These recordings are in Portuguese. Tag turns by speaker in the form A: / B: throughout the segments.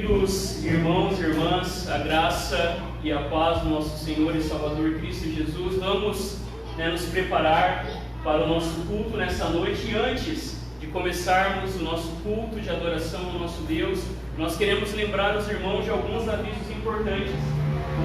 A: Queridos irmãos e irmãs, a graça e a paz do nosso Senhor e Salvador Cristo Jesus, vamos nos preparar para o nosso culto nessa noite. E antes de começarmos o nosso culto de adoração ao nosso Deus, nós queremos lembrar os irmãos de alguns avisos importantes.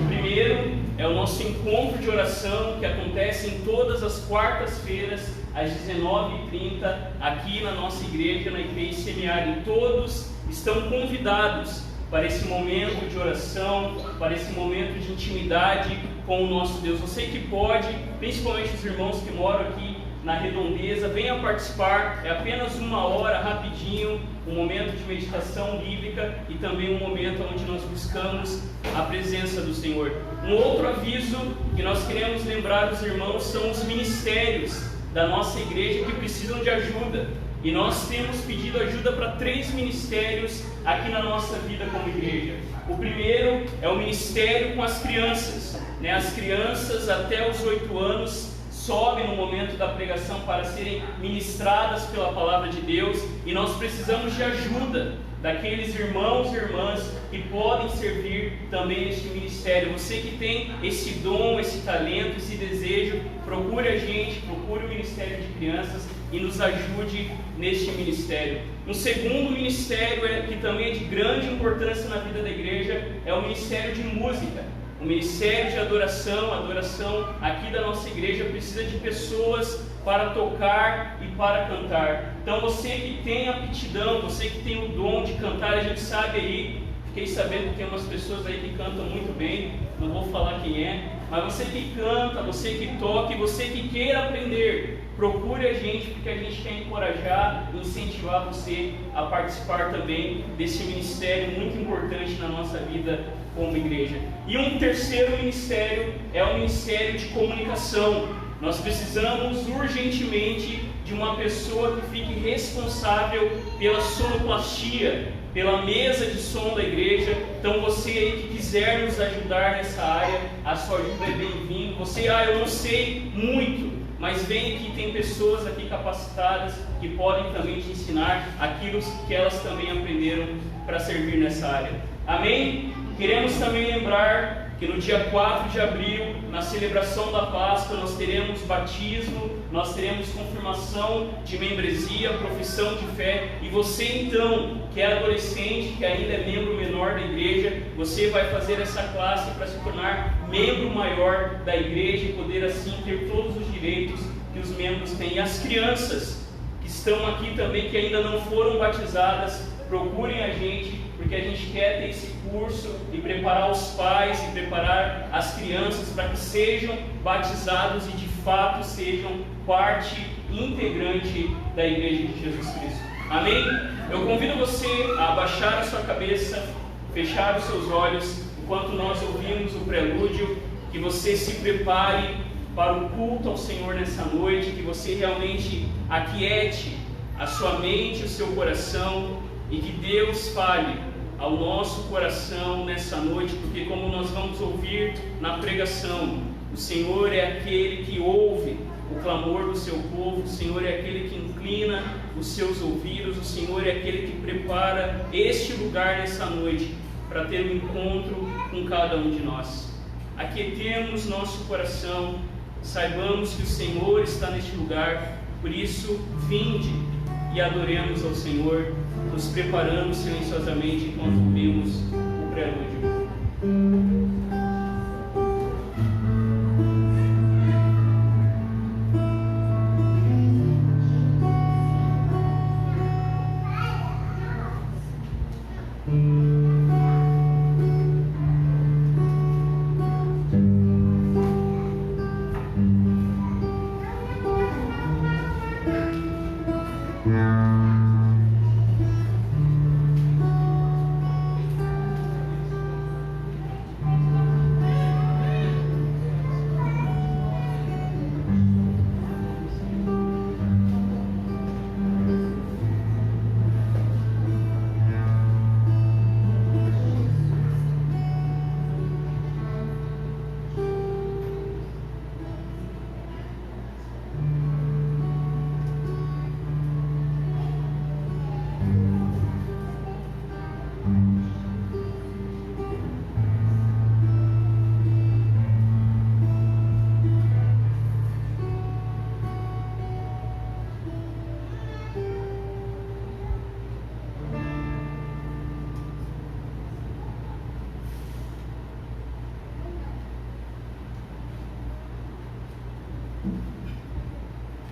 A: O primeiro é o nosso encontro de oração, que acontece em todas as quartas-feiras, às 19h30, aqui na nossa igreja, na IPI Semiário. Todos estão convidados para esse momento de oração, para esse momento de intimidade com o nosso Deus. Você que pode, principalmente os irmãos que moram aqui na Redondeza, venha participar. É apenas 1 hora, rapidinho, um momento de meditação bíblica e também um momento onde nós buscamos a presença do Senhor. Um outro aviso que nós queremos lembrar os irmãos são os ministérios da nossa igreja que precisam de ajuda. E nós temos pedido ajuda para 3 ministérios aqui na nossa vida como igreja. O primeiro é o ministério com as crianças. As crianças até os 8 anos sobem no momento da pregação para serem ministradas pela palavra de Deus. E nós precisamos de ajuda daqueles irmãos e irmãs que podem servir também neste ministério. Você que tem esse dom, esse talento, esse desejo, procure a gente, procure o Ministério de Crianças e nos ajude neste ministério. Um segundo ministério, que também é de grande importância na vida da igreja, é o Ministério de Música. O Ministério de Adoração, a adoração aqui da nossa igreja precisa de pessoas para tocar e para cantar. Então você que tem aptidão, você que tem o dom de cantar, a gente sabe aí, fiquei sabendo que tem umas pessoas aí que cantam muito bem, não vou falar quem é, mas você que canta, você que toca e você que queira aprender, procure a gente, porque a gente quer encorajar e incentivar você a participar também desse ministério muito importante na nossa vida como igreja. E um terceiro ministério é o Ministério de Comunicação. Nós precisamos urgentemente de uma pessoa que fique responsável pela sonoplastia, pela mesa de som da igreja. Então você aí que quiser nos ajudar nessa área, a sua ajuda é bem-vinda. Você, eu não sei muito, mas vem aqui, tem pessoas aqui capacitadas que podem também te ensinar aquilo que elas também aprenderam para servir nessa área. Amém? Queremos também lembrar que no dia 4 de abril, na celebração da Páscoa, nós teremos batismo, nós teremos confirmação de membresia, profissão de fé. E você então, que é adolescente, que ainda é membro menor da igreja, você vai fazer essa classe para se tornar membro maior da igreja e poder assim ter todos os direitos que os membros têm. E as crianças que estão aqui também, que ainda não foram batizadas, procurem a gente, porque a gente quer ter esse curso e preparar os pais e preparar as crianças para que sejam batizados e de fato sejam parte integrante da Igreja de Jesus Cristo. Amém? Eu convido você a abaixar a sua cabeça, fechar os seus olhos, enquanto nós ouvimos o prelúdio, que você se prepare para o culto ao Senhor nessa noite, que você realmente aquiete a sua mente, o seu coração, e que Deus fale ao nosso coração nessa noite, porque como nós vamos ouvir na pregação, o Senhor é aquele que ouve o clamor do seu povo, o Senhor é aquele que inclina os seus ouvidos, o Senhor é aquele que prepara este lugar nessa noite para ter um encontro com cada um de nós. Aquietemos nosso coração, saibamos que o Senhor está neste lugar, por isso vinde e adoremos ao Senhor, nos preparando silenciosamente enquanto ouvimos o prelúdio.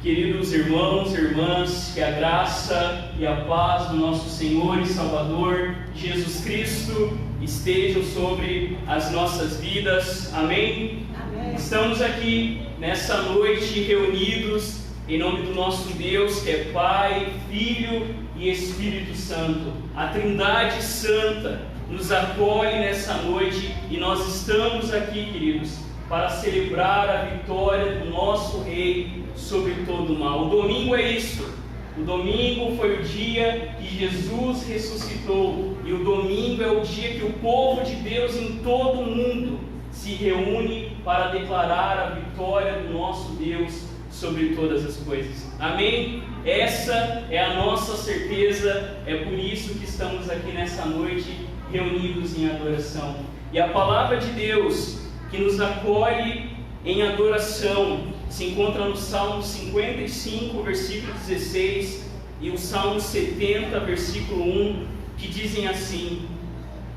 A: Queridos irmãos e irmãs, que a graça e a paz do nosso Senhor e Salvador Jesus Cristo estejam sobre as nossas vidas. Amém? Amém. Estamos aqui nessa noite reunidos em nome do nosso Deus, que é Pai, Filho e Espírito Santo. A Trindade Santa nos acolhe nessa noite e nós estamos aqui, queridos, para celebrar a vitória do nosso Rei sobre todo o mal. O domingo é isso. O domingo foi o dia que Jesus ressuscitou. E o domingo é o dia que o povo de Deus em todo o mundo se reúne para declarar a vitória do nosso Deus sobre todas as coisas. Amém? Essa é a nossa certeza. É por isso que estamos aqui nessa noite reunidos em adoração. E a palavra de Deus que nos acolhe em adoração se encontra no Salmo 55, versículo 16 e o Salmo 70, versículo 1, que dizem assim: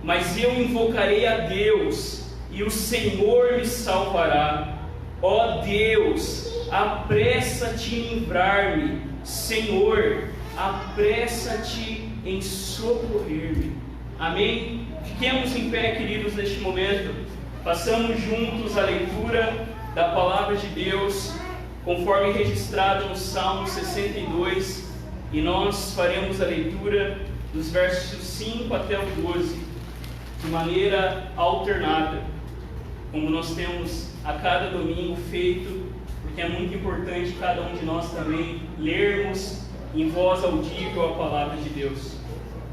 A: Mas eu invocarei a Deus e o Senhor me salvará. Ó Deus, apressa-te em livrar-me. Senhor, apressa-te em socorrer-me. Amém? Fiquemos em pé, queridos, neste momento. Passamos juntos a leitura da Palavra de Deus, conforme registrado no Salmo 62, e nós faremos a leitura dos versos 5 até o 12, de maneira alternada, como nós temos a cada domingo feito, porque é muito importante cada um de nós também lermos em voz audível a Palavra de Deus.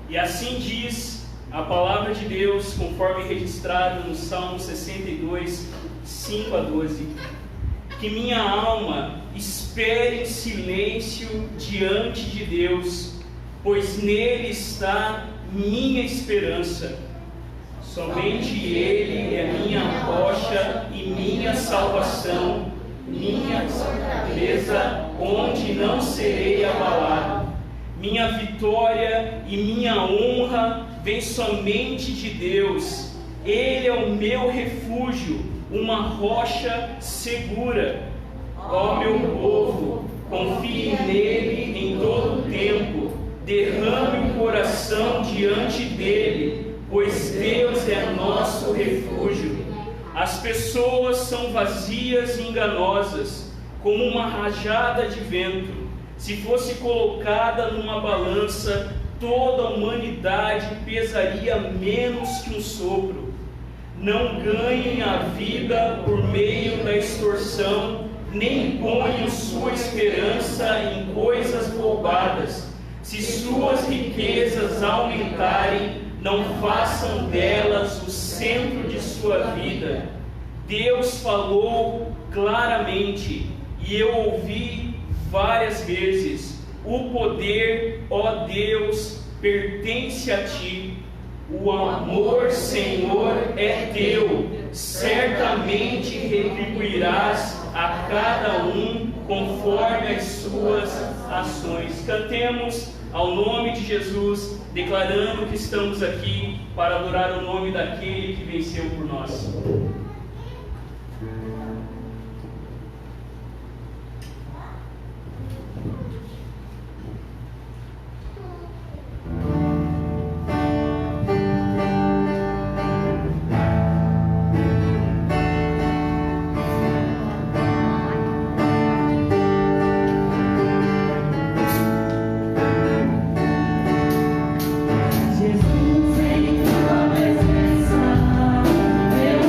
A: E assim diz a Palavra de Deus, conforme registrado no Salmo 62, 5 a 12. Que minha alma espere em silêncio diante de Deus, pois nele está minha esperança. Somente Ele é minha rocha e minha salvação, minha fortaleza, onde não serei abalado. Minha vitória e minha honra vem somente de Deus. Ele é o meu refúgio, uma rocha segura. Ó meu povo, confie nele em todo o tempo. Derrame o coração diante dele, pois Deus é nosso refúgio. As pessoas são vazias e enganosas, como uma rajada de vento. Se fosse colocada numa balança, toda a humanidade pesaria menos que um sopro. Não ganhem a vida por meio da extorsão, nem ponham sua esperança em coisas roubadas. Se suas riquezas aumentarem, não façam delas o centro de sua vida. Deus falou claramente, e eu ouvi várias vezes: o poder, ó Deus, pertence a ti. O amor, Senhor, é teu. Certamente retribuirás a cada um conforme as suas ações. Cantemos ao nome de Jesus, declarando que estamos aqui para adorar o nome daquele que venceu por nós.
B: Jesus, em tua presença, eu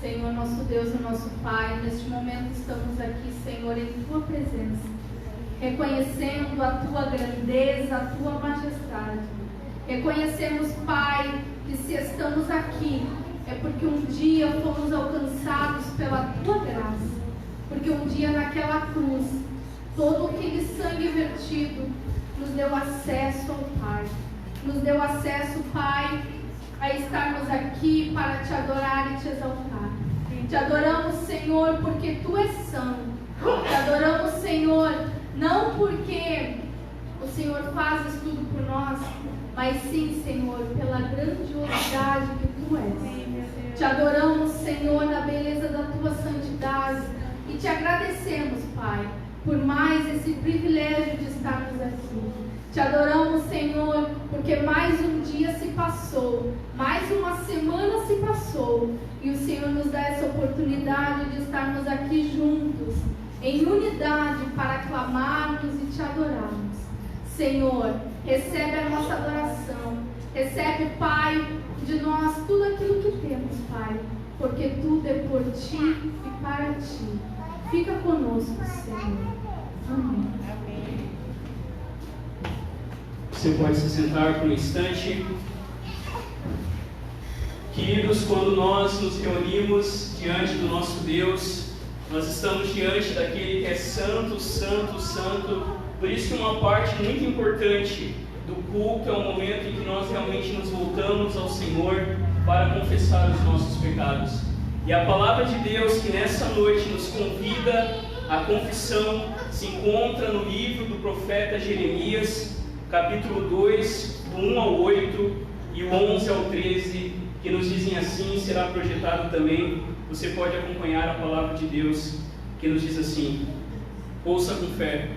B: Senhor, nosso Deus e nosso Pai, neste momento estamos aqui, Senhor, em Tua presença, reconhecendo a Tua grandeza, a Tua majestade. Reconhecemos, Pai, que se estamos aqui é porque um dia fomos alcançados pela Tua graça, porque um dia naquela cruz, todo aquele sangue vertido nos deu acesso ao Pai, nos deu acesso, Pai, a estarmos aqui para Te adorar e Te exaltar. Te adoramos, Senhor, porque Tu és santo. Te adoramos, Senhor, não porque o Senhor fazes tudo por nós, mas sim, Senhor, pela grandiosidade que Tu és. Te adoramos, Senhor, na beleza da Tua santidade e Te agradecemos, Pai, por mais esse privilégio de estarmos aqui. Te adoramos, Senhor, porque mais um dia se passou, mais uma semana se passou, e o Senhor nos dá essa oportunidade de estarmos aqui juntos, em unidade, para clamarmos e Te adorarmos. Senhor, recebe a nossa adoração, recebe, Pai, de nós tudo aquilo que temos, Pai, porque tudo é por Ti e para Ti. Fica conosco, Senhor. Amém.
A: Você pode se sentar por um instante. Queridos, quando nós nos reunimos diante do nosso Deus, nós estamos diante daquele que é santo, santo, santo. Por isso que uma parte muito importante do culto é o momento em que nós realmente nos voltamos ao Senhor para confessar os nossos pecados. E a palavra de Deus que nessa noite nos convida à confissão se encontra no livro do profeta Jeremias, capítulo 2, do 1 ao 8 e o 11 ao 13, que nos dizem assim, será projetado também. Você pode acompanhar a palavra de Deus, que nos diz assim: ouça com fé.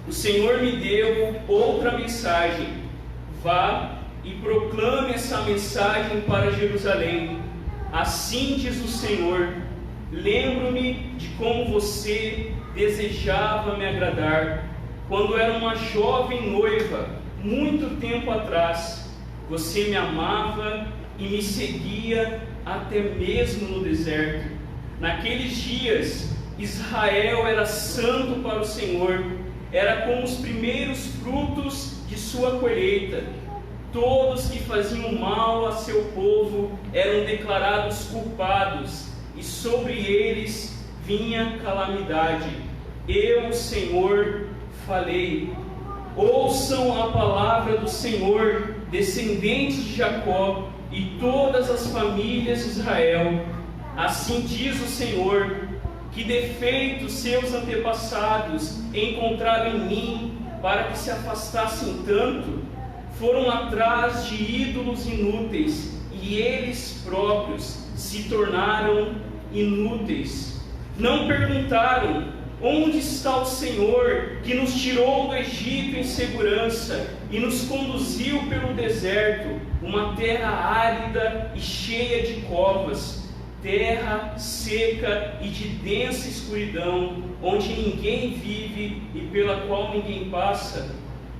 A: O Senhor me deu outra mensagem. Vá e proclame essa mensagem para Jerusalém. Assim diz o Senhor: lembro-me de como você desejava me agradar, quando era uma jovem noiva, muito tempo atrás. Você me amava e me seguia até mesmo no deserto. Naqueles dias, Israel era santo para o Senhor, era como os primeiros frutos de sua colheita. Todos que faziam mal a seu povo eram declarados culpados, e sobre eles vinha calamidade. Eu, Senhor, falei. Ouçam a palavra do Senhor, descendentes de Jacó e todas as famílias de Israel. Assim diz o Senhor: que defeitos seus antepassados encontraram em mim para que se afastassem tanto? Foram atrás de ídolos inúteis e eles próprios se tornaram inúteis. Não perguntaram: onde está o Senhor que nos tirou do Egito em segurança e nos conduziu pelo deserto, uma terra árida e cheia de covas, terra seca e de densa escuridão, onde ninguém vive e pela qual ninguém passa?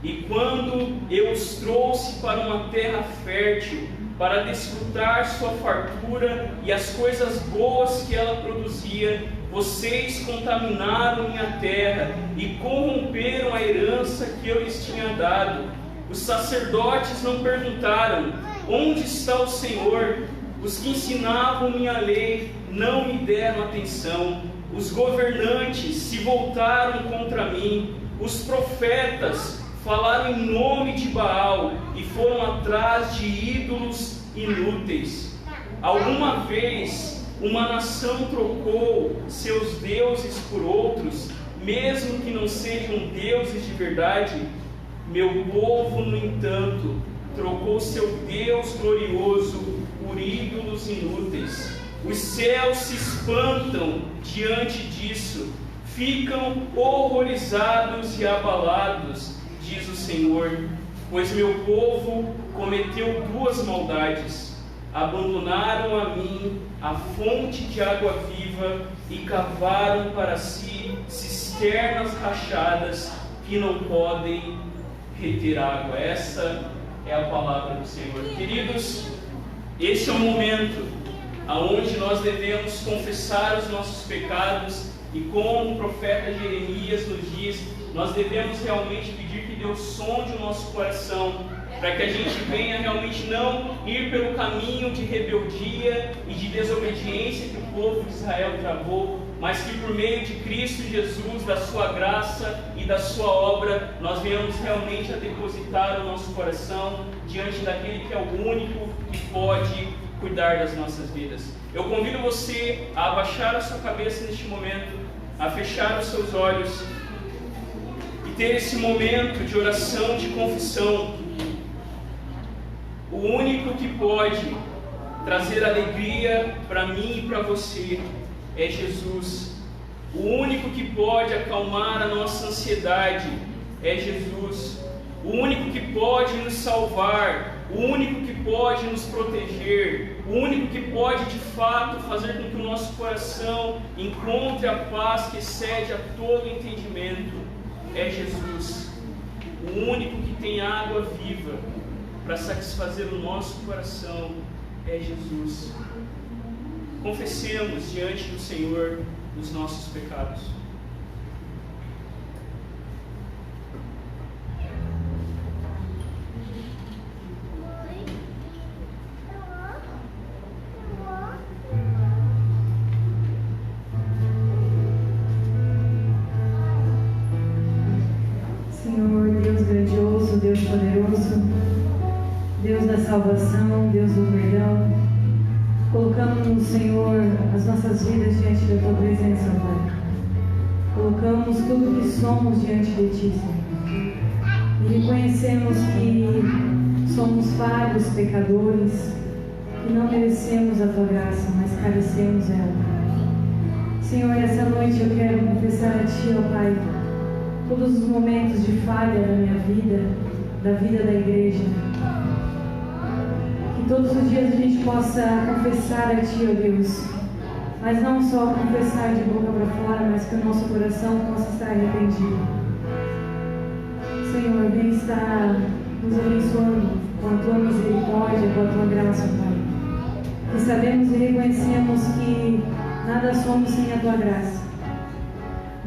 A: E quando eu os trouxe para uma terra fértil, para desfrutar sua fartura e as coisas boas que ela produzia, vocês contaminaram minha terra e corromperam a herança que eu lhes tinha dado. Os sacerdotes não perguntaram: onde está o Senhor? Os que ensinavam minha lei não me deram atenção. Os governantes se voltaram contra mim. Os profetas falaram em nome de Baal e foram atrás de ídolos inúteis. Alguma vez uma nação trocou seus deuses por outros, mesmo que não sejam deuses de verdade? Meu povo, no entanto, trocou seu Deus glorioso por ídolos inúteis. Os céus se espantam diante disso, ficam horrorizados e abalados, diz o Senhor, pois meu povo cometeu duas maldades: abandonaram a mim a fonte de água viva e cavaram para si cisternas rachadas que não podem reter água. Essa é a palavra do Senhor. Queridos, esse é o momento aonde nós devemos confessar os nossos pecados e como o profeta Jeremias nos diz, nós devemos realmente pedir que Deus sonde o nosso coração, para que a gente venha realmente não ir pelo caminho de rebeldia e de desobediência que o povo de Israel travou, mas que por meio de Cristo Jesus, da sua graça e da sua obra, nós venhamos realmente a depositar o nosso coração diante daquele que é o único que pode cuidar das nossas vidas. Eu convido você a abaixar a sua cabeça neste momento, a fechar os seus olhos e ter esse momento de oração, de confissão. O único que pode trazer alegria para mim e para você é Jesus. O único que pode acalmar a nossa ansiedade é Jesus. O único que pode nos salvar, o único que pode nos proteger, o único que pode de fato fazer com que o nosso coração encontre a paz que excede a todo entendimento é Jesus. O único que tem água viva para satisfazer o nosso coração é Jesus. Confessemos diante do Senhor os nossos pecados.
C: Senhor, Deus grandioso, Deus poderoso, Deus da salvação, Deus do perdão, colocamos, Senhor, as nossas vidas diante da Tua presença, Pai. Colocamos tudo que somos diante de Ti, Senhor. E reconhecemos que somos falhos, pecadores, que não merecemos a Tua graça, mas carecemos dela. Senhor, essa noite eu quero confessar a Ti, ó Pai, todos os momentos de falha da minha vida, da vida da igreja. Que todos os dias a gente possa confessar a Ti, ó Deus, mas não só confessar de boca para fora, mas que o nosso coração possa estar arrependido. Senhor, vem estar nos abençoando com a Tua misericórdia, com a Tua graça, Pai. Que sabemos e reconhecemos que nada somos sem a Tua graça.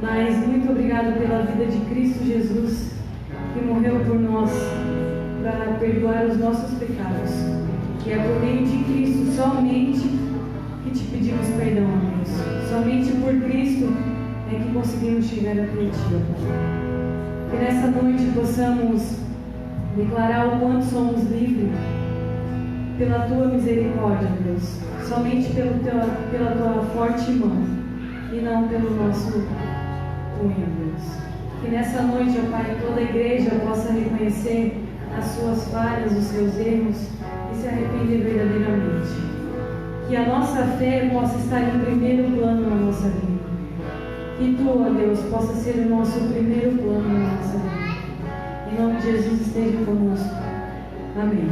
C: Mas muito obrigado pela vida de Cristo Jesus, que morreu por nós, para perdoar os nossos pecados. Que é por meio de Cristo somente que te pedimos perdão, ó Deus. Somente por Cristo é que conseguimos chegar até Ti, ó Pai. Que nessa noite possamos declarar o quanto somos livres pela Tua misericórdia, Deus. Somente pela Tua forte mão e não pelo nosso Deus. Que nessa noite, ó Pai, toda a igreja possa reconhecer as suas falhas, os seus erros e se arrepender verdadeiramente. Que a nossa fé possa estar em primeiro plano na nossa vida. Que Tu, ó Deus, possa ser o nosso primeiro plano na nossa vida. Em nome de Jesus, esteja conosco. Amém.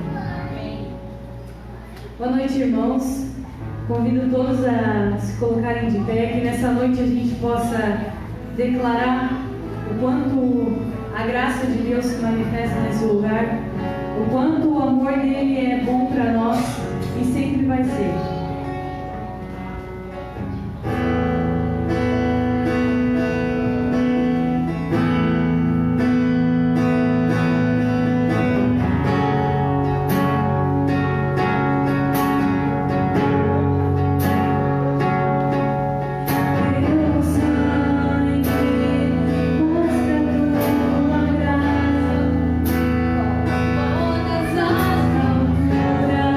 C: Boa noite, irmãos. Convido todos a se colocarem de pé, que nessa noite a gente possa declarar o quanto a graça de Deus se manifesta nesse lugar, o quanto o amor dele é bom para nós e sempre vai ser.
B: Todas as alturas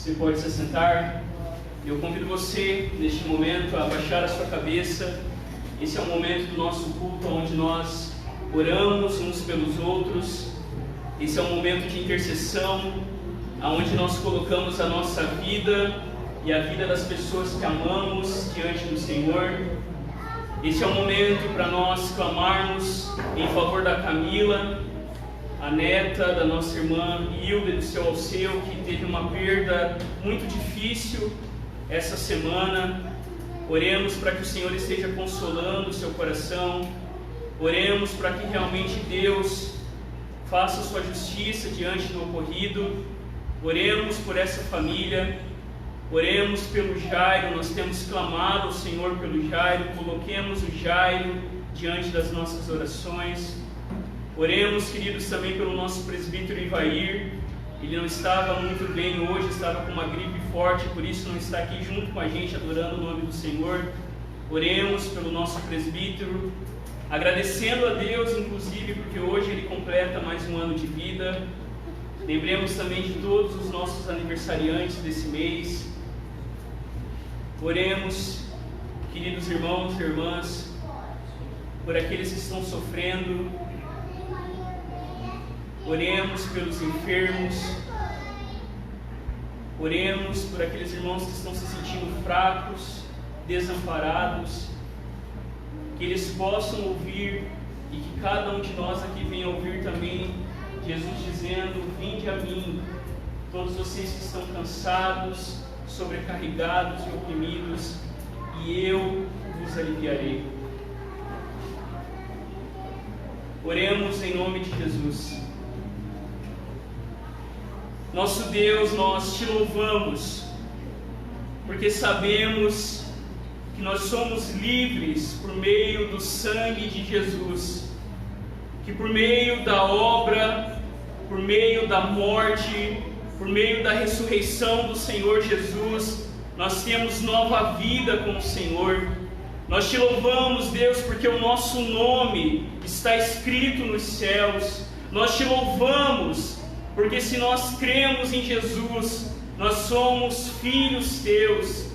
A: Você pode se assentar. Eu convido você, neste momento, a abaixar a sua cabeça. Esse é o momento do nosso culto, onde nós oramos uns pelos outros. Esse é um momento de intercessão, onde nós colocamos a nossa vida e a vida das pessoas que amamos diante do Senhor. Esse é um momento para nós clamarmos em favor da Camila, a neta da nossa irmã Hilda e do seu Alceu, que teve uma perda muito difícil essa semana. Oremos para que o Senhor esteja consolando o seu coração. Oremos para que realmente Deus faça a sua justiça diante do ocorrido. Oremos por essa família. Oremos pelo Jairo. Nós temos clamado ao Senhor pelo Jairo. Coloquemos o Jairo diante das nossas orações. Oremos, queridos, também pelo nosso presbítero Ivair. Ele não estava muito bem hoje, estava com uma gripe forte, por isso não está aqui junto com a gente adorando o nome do Senhor. Oremos pelo nosso presbítero, agradecendo a Deus, inclusive, porque hoje ele completa mais um ano de vida. Lembremos também de todos os nossos aniversariantes desse mês. Oremos, queridos irmãos e irmãs, por aqueles que estão sofrendo. Oremos pelos enfermos. Oremos por aqueles irmãos que estão se sentindo fracos, desamparados. Que eles possam ouvir e que cada um de nós aqui venha ouvir também Jesus dizendo: vinde a mim, todos vocês que estão cansados, sobrecarregados e oprimidos, e eu vos aliviarei. Oremos em nome de Jesus. Nosso Deus, nós te louvamos, porque sabemos que nós somos livres por meio do sangue de Jesus, que por meio da obra, por meio da morte, por meio da ressurreição do Senhor Jesus, nós temos nova vida com o Senhor. Nós te louvamos, Deus, porque o nosso nome está escrito nos céus. Nós te louvamos porque se nós cremos em Jesus, nós somos filhos teus,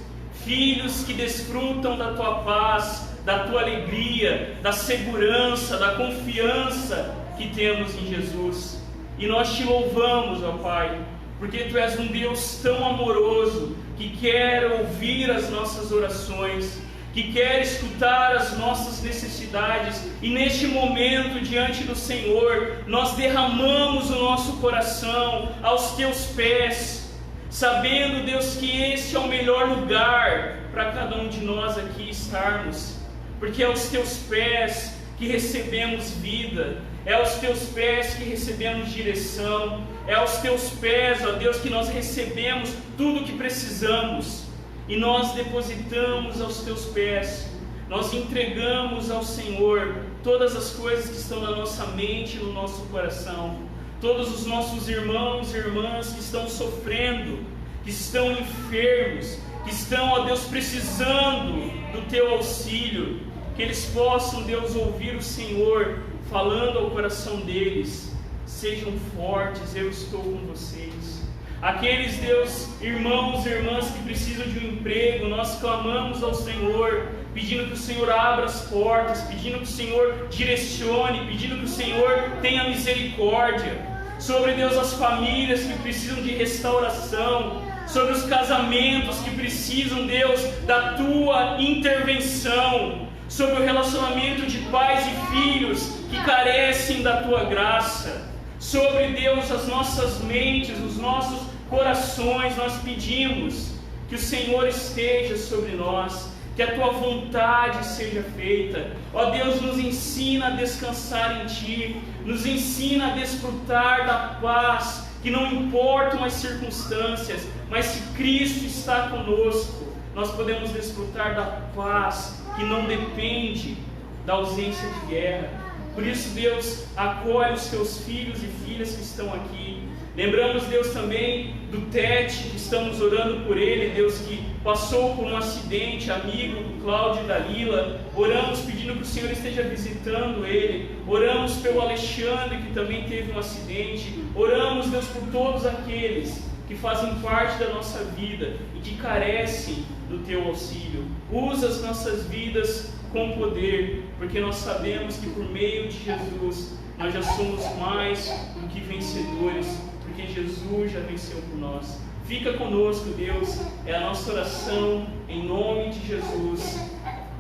A: filhos que desfrutam da tua paz, da tua alegria, da segurança, da confiança que temos em Jesus. E nós te louvamos, ó Pai, porque tu és um Deus tão amoroso, que quer ouvir as nossas orações, que quer escutar as nossas necessidades, e neste momento diante do Senhor, nós derramamos o nosso coração aos teus pés, sabendo, Deus, que este é o melhor lugar para cada um de nós aqui estarmos, porque é aos teus pés que recebemos vida, é aos teus pés que recebemos direção, é aos teus pés, ó Deus, que nós recebemos tudo o que precisamos. E nós depositamos aos teus pés, nós entregamos ao Senhor todas as coisas que estão na nossa mente e no nosso coração, todos os nossos irmãos e irmãs que estão sofrendo, que estão enfermos, que estão, ó Deus, precisando do teu auxílio, que eles possam, Deus, ouvir o Senhor falando ao coração deles: sejam fortes, eu estou com vocês. Aqueles, Deus, irmãos e irmãs que precisam de um emprego, nós clamamos ao Senhor, pedindo que o Senhor abra as portas, pedindo que o Senhor direcione, pedindo que o Senhor tenha misericórdia sobre, Deus, as famílias que precisam de restauração, sobre os casamentos que precisam, Deus, da tua intervenção, sobre o relacionamento de pais e filhos que carecem da tua graça, sobre, Deus, as nossas mentes, os nossos corações. Nós pedimos que o Senhor esteja sobre nós, que a tua vontade seja feita. Ó Deus, nos ensina a descansar em ti, nos ensina a desfrutar da paz, que não importam as circunstâncias, mas se Cristo está conosco, nós podemos desfrutar da paz que não depende da ausência de guerra. Por isso, Deus, acolhe os teus filhos e filhas que estão aqui. Lembramos, Deus, também do Tete, que estamos orando por ele, Deus, que passou por um acidente, amigo do Cláudio e da Lila. Oramos pedindo que o Senhor esteja visitando ele. Oramos pelo Alexandre, que também teve um acidente. Oramos, Deus, por todos aqueles que fazem parte da nossa vida e que carecem do Teu auxílio. Usa as nossas vidas com poder, porque nós sabemos que por meio de Jesus nós já somos mais do que vencedores, porque Jesus já venceu por nós. Fica conosco, Deus, é a nossa oração em nome de Jesus.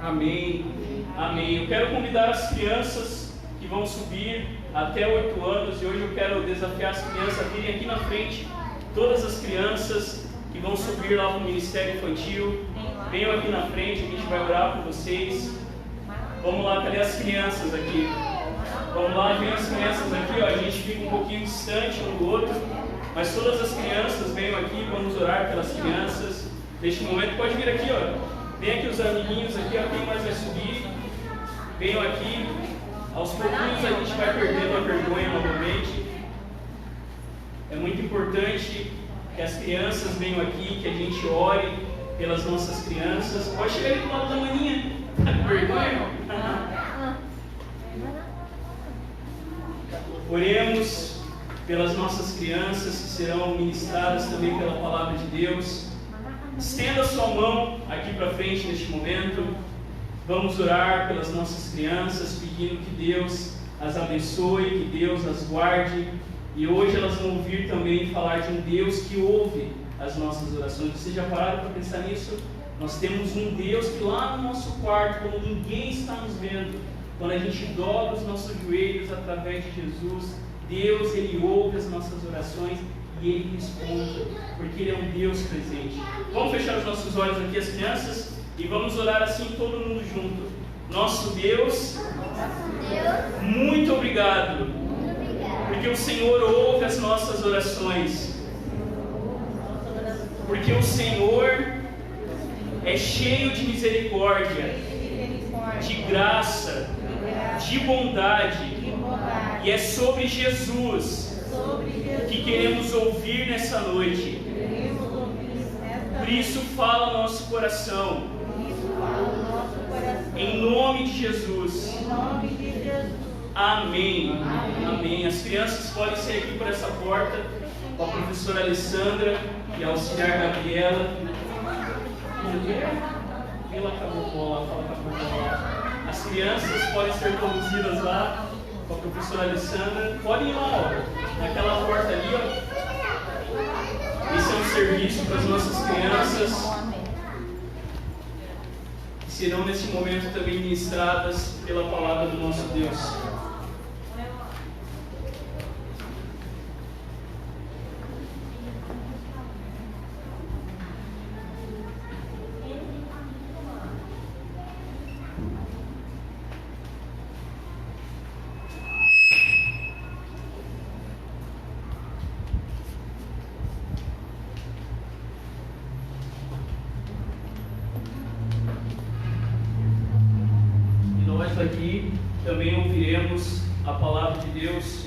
A: Amém. Amém. Eu quero convidar as crianças que vão subir até 8 anos, e hoje eu quero desafiar as crianças a virem aqui na frente. Todas as crianças que vão subir lá para o Ministério Infantil, venham aqui na frente, a gente vai orar por vocês. Vamos lá, cadê as crianças aqui? Vamos lá, vem as crianças aqui, ó. A gente fica um pouquinho distante um do outro, mas todas as crianças venham aqui, vamos orar pelas crianças. Neste momento, pode vir aqui, ó. Vem aqui os amiguinhos aqui, ó. Quem mais vai subir? Venham aqui. Aos pouquinhos a gente vai perdendo a vergonha novamente. É muito importante que as crianças venham aqui, que a gente ore pelas nossas crianças. Pode chegar ali do lado da maninha. Tá com vergonha? Oremos pelas nossas crianças que serão ministradas também pela palavra de Deus. Estenda a sua mão aqui para frente neste momento. Vamos orar pelas nossas crianças, pedindo que Deus as abençoe, que Deus as guarde. E hoje elas vão ouvir também falar de um Deus que ouve as nossas orações. Vocês já pararam para pensar nisso? Nós temos um Deus que lá no nosso quarto, quando ninguém está nos vendo, quando a gente dobra os nossos joelhos através de Jesus, Deus, Ele ouve as nossas orações e Ele responde, porque Ele é um Deus presente. Vamos fechar os nossos olhos aqui, as crianças, e vamos orar assim todo mundo junto. Nosso Deus, muito obrigado, porque o Senhor ouve as nossas orações, porque o Senhor é cheio de misericórdia, de graça, de bondade, e é sobre Jesus que queremos ouvir nessa noite. Por isso fala nosso coração, em nome de Jesus. Amém. Amém. As crianças podem sair aqui por essa porta com a professora Alessandra e a auxiliar Gabriela. Ela acabou com ela, fala com a professora. As crianças podem ser conduzidas lá com a professora Alessandra. Podem ir lá, ó, naquela porta ali, ó. Esse é um serviço para as nossas crianças, que serão nesse momento também ministradas pela palavra do nosso Deus. Aqui também ouviremos a palavra de Deus.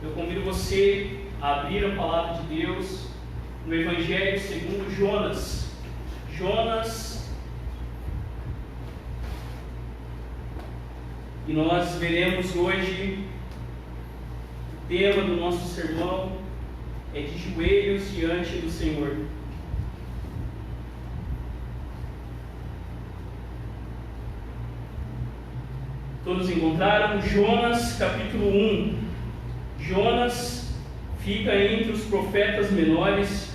A: Eu convido você a abrir a palavra de Deus no Evangelho segundo Jonas. E nós veremos hoje o tema do nosso sermão é de joelhos diante do Senhor. Todos encontraram? Jonas capítulo 1. Jonas fica entre os profetas menores,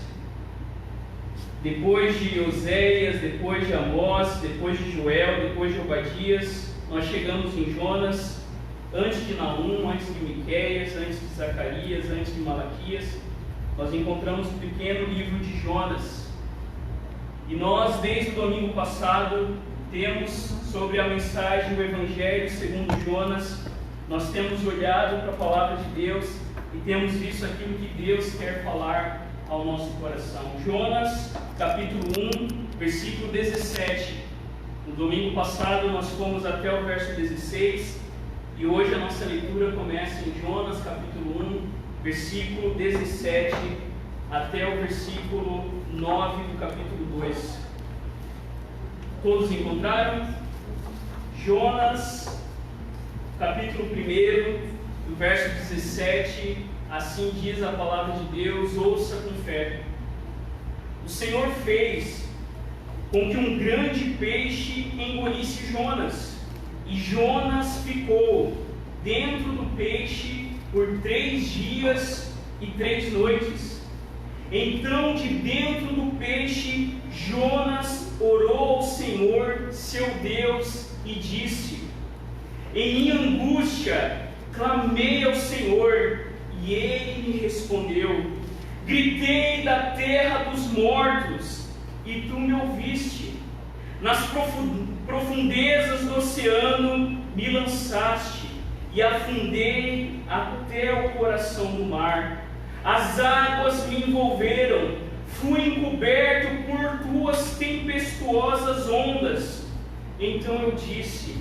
A: depois de Oséias, depois de Amós, depois de Joel, depois de Obadias. Nós chegamos em Jonas, antes de Naum, antes de Miqueias, antes de Zacarias, antes de Malaquias. Nós encontramos o pequeno livro de Jonas. E nós, desde o domingo passado, temos sobre a mensagem do Evangelho segundo Jonas. Nós temos olhado para a palavra de Deus e temos visto aquilo que Deus quer falar ao nosso coração. Jonas, capítulo 1, versículo 17. No domingo passado nós fomos até o verso 16 e hoje a nossa leitura começa em Jonas, capítulo 1, versículo 17 até o versículo 9 do capítulo 2. Todos encontraram? Jonas, capítulo 1, do verso 17, assim diz a palavra de Deus, ouça com fé. o Senhor fez com que um grande peixe engolisse Jonas, e Jonas ficou dentro do peixe por 3 dias e 3 noites. Então, de dentro do peixe, Jonas orou ao Senhor, seu Deus, e disse: em minha angústia, clamei ao Senhor, e Ele me respondeu. Gritei da terra dos mortos, e Tu me ouviste. Nas profundezas do oceano me lançaste, e afundei até o coração do mar. As águas me envolveram, fui encoberto por Tuas tempestuosas ondas. Então eu disse: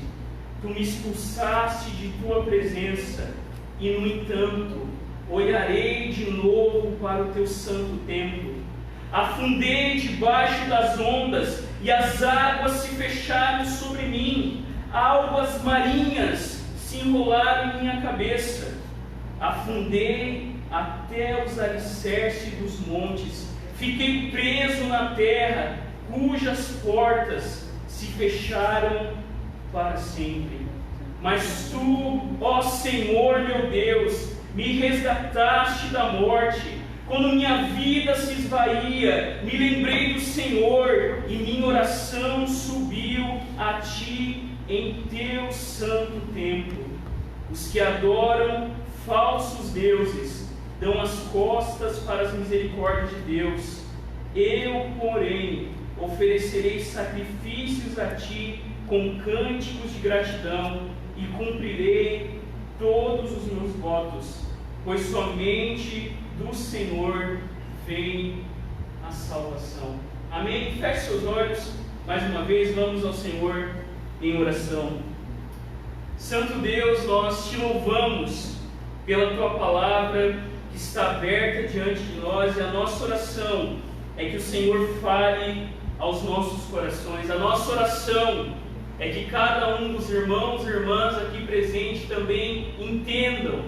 A: Tu me expulsaste de Tua presença, e no entanto olharei de novo para o Teu santo templo. Afundei debaixo das ondas, e as águas se fecharam sobre mim. Algas marinhas se enrolaram em minha cabeça. Afundei até os alicerces dos montes. Fiquei preso na terra, cujas portas se fecharam para sempre. Mas Tu, ó Senhor meu Deus, me resgataste da morte. Quando minha vida se esvaía, me lembrei do Senhor, e minha oração subiu a Ti em Teu santo templo. Os que adoram falsos deuses dão as costas para as misericórdias de Deus. Eu, porém, oferecerei sacrifícios a Ti com cânticos de gratidão, e cumprirei todos os meus votos, pois somente do Senhor vem a salvação. Amém? Feche seus olhos, mais uma vez, vamos ao Senhor em oração. Santo Deus, nós Te louvamos pela Tua palavra que está aberta diante de nós, e a nossa oração é que o Senhor fale aos nossos corações. A nossa oração é que cada um dos irmãos e irmãs aqui presentes também entendam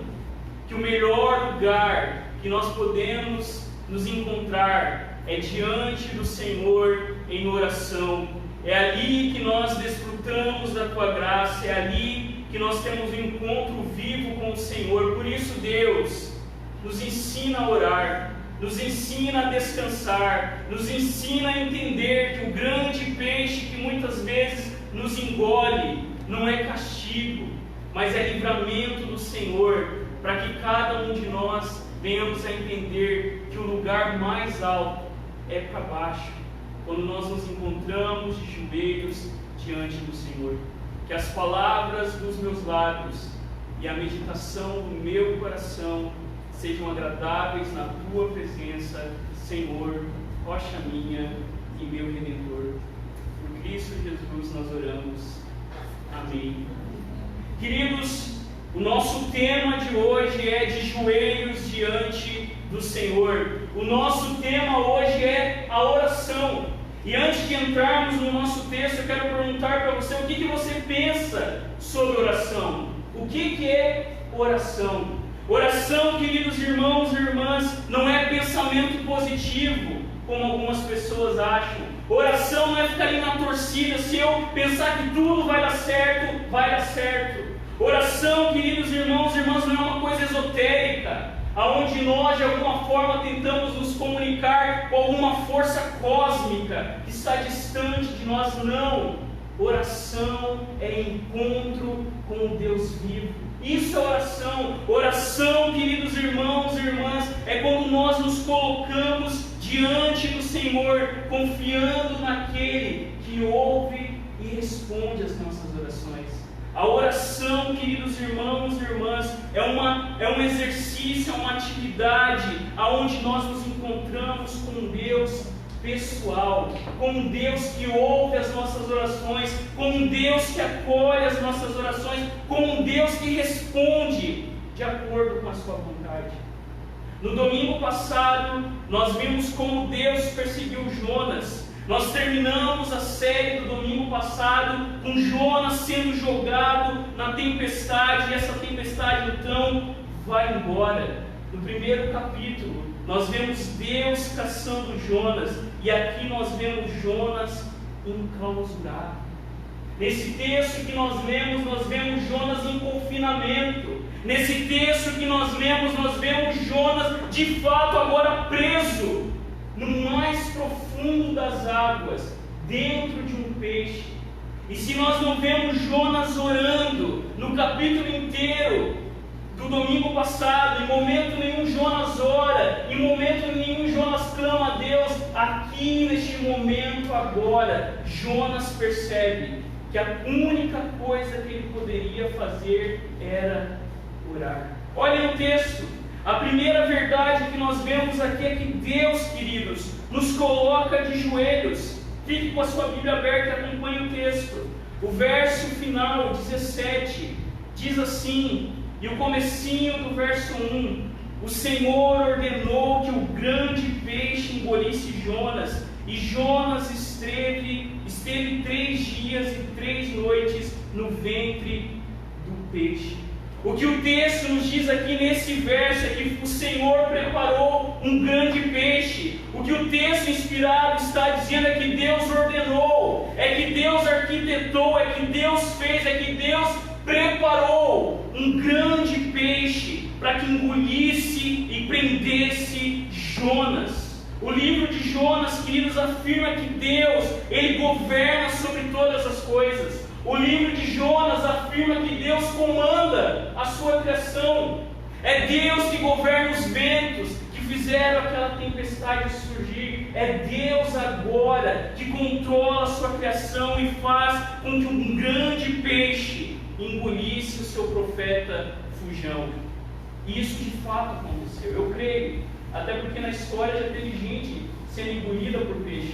A: que o melhor lugar que nós podemos nos encontrar é diante do Senhor em oração. É ali que nós desfrutamos da Tua graça, é ali que nós temos um encontro vivo com o Senhor. Por isso, Deus, nos ensina a orar, nos ensina a descansar, nos ensina a entender que o grande peixe que muitas vezes nos engole não é castigo, mas é livramento do Senhor, para que cada um de nós venhamos a entender que o lugar mais alto é para baixo, quando nós nos encontramos de joelhos diante do Senhor. Que as palavras dos meus lábios e a meditação do meu coração sejam agradáveis na Tua presença, Senhor, rocha minha e meu Redentor. Por Cristo Jesus nós oramos. Amém. Queridos, o nosso tema de hoje é de joelhos diante do Senhor. O nosso tema hoje é a oração. E antes de entrarmos no nosso texto, eu quero perguntar para você o que você pensa sobre oração. O que é oração? Oração, queridos irmãos e irmãs, não é pensamento positivo, como algumas pessoas acham. Oração não é ficar ali na torcida. Se eu pensar que tudo vai dar certo, vai dar certo. Oração, queridos irmãos e irmãs, não é uma coisa esotérica, aonde nós de alguma forma tentamos nos comunicar com alguma força cósmica que está distante de nós. Não. Oração é encontro com o Deus vivo. Isso é oração. Oração, queridos irmãos e irmãs, é quando nós nos colocamos diante do Senhor, confiando naquele que ouve e responde às nossas orações. A oração, queridos irmãos e irmãs, é um exercício, é uma atividade onde nós nos encontramos com um Deus pessoal, com um Deus que ouve as nossas orações, com um Deus que acolhe as nossas orações, com um Deus que responde de acordo com a sua vontade. No domingo passado, nós vimos como Deus perseguiu Jonas. Nós terminamos a série do domingo passado com Jonas sendo jogado na tempestade, e essa tempestade então vai embora. No primeiro capítulo, nós vemos Deus caçando Jonas, e aqui nós vemos Jonas enclausurado. Nesse texto que nós vemos Jonas em confinamento. Nesse texto que nós vemos Jonas de fato agora preso no mais profundo das águas, dentro de um peixe. E se nós não vemos Jonas orando no capítulo inteiro do domingo passado, em momento nenhum Jonas ora, em momento nenhum Jonas clama a Deus, aqui neste momento agora, Jonas percebe que a única coisa que ele poderia fazer era orar. Olhem o texto. A primeira verdade que nós vemos aqui é que Deus, queridos, nos coloca de joelhos. Fique com a sua Bíblia aberta e acompanhe o texto. O verso final, 17, diz assim, e o comecinho do verso 1: o Senhor ordenou que o grande peixe engolisse Jonas, e Jonas esteve 3 dias e 3 noites no ventre do peixe. O que o texto nos diz aqui nesse verso é que o Senhor preparou um grande peixe. O que o texto inspirado está dizendo é que Deus ordenou, é que Deus arquitetou, é que Deus fez, é que Deus preparou um grande peixe para que engolisse e prendesse Jonas. O livro de Jonas, queridos, afirma que Deus, Ele governa sobre todas as coisas. O livro de Jonas afirma que Deus comanda a sua criação. É Deus que governa os ventos que fizeram aquela tempestade surgir. É Deus agora que controla a sua criação e faz com que um grande peixe engolisse o seu profeta Fujão. Isso de fato aconteceu, eu creio. Até porque na história já teve gente sendo engolida por peixe.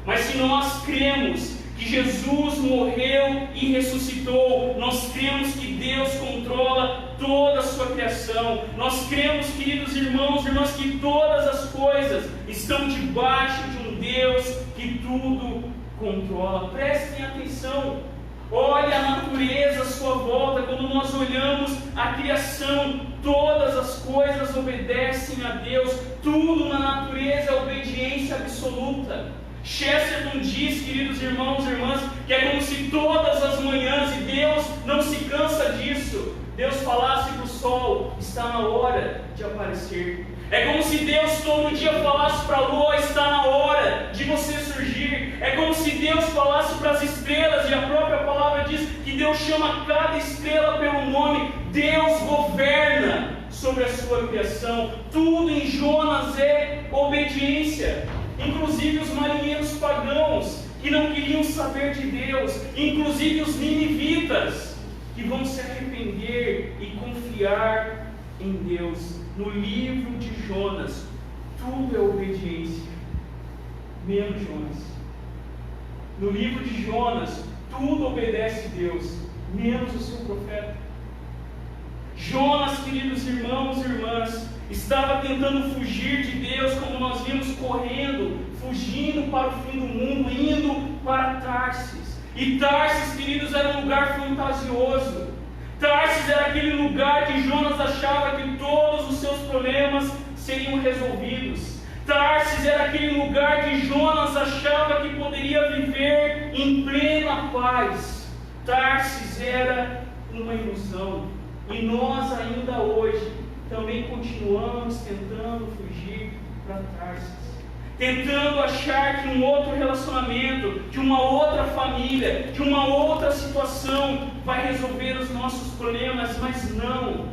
A: Mas se nós cremos que Jesus morreu e ressuscitou, nós cremos que Deus controla toda a sua criação. Nós cremos, queridos irmãos e irmãs, que todas as coisas estão debaixo de um Deus que tudo controla. Prestem atenção. Olhe a natureza à sua volta. Quando nós olhamos a criação, todas as coisas obedecem a Deus. Tudo na natureza é obediência absoluta. Chesterton diz, queridos irmãos e irmãs, que é como se todas as manhãs, e Deus não se cansa disso, Deus falasse para o sol: está na hora de aparecer. É como se Deus todo dia falasse para a lua: está na hora de você surgir. É como se Deus falasse para as estrelas, e a própria palavra diz que Deus chama cada estrela pelo nome. Deus governa sobre a sua criação. Tudo em Jonas é obediência. Inclusive os marinheiros pagãos que não queriam saber de Deus, inclusive os ninivitas que vão se arrepender e confiar em Deus. No livro de Jonas, tudo é obediência, menos Jonas. No livro de Jonas, tudo obedece a Deus, menos o seu profeta. Jonas, queridos irmãos e irmãs, estava tentando fugir de Deus, como nós vimos, correndo, fugindo para o fim do mundo, indo para Tarsis. E Tarsis, queridos, era um lugar fantasioso. Tarsis era aquele lugar que Jonas achava que todos os seus problemas seriam resolvidos. Tarsis era aquele lugar que Jonas achava que poderia viver em plena paz. Tarsis era uma ilusão. E nós ainda hoje também continuamos tentando fugir para Tarsis, tentando achar que um outro relacionamento, que uma outra família, que uma outra situação vai resolver os nossos problemas, mas não.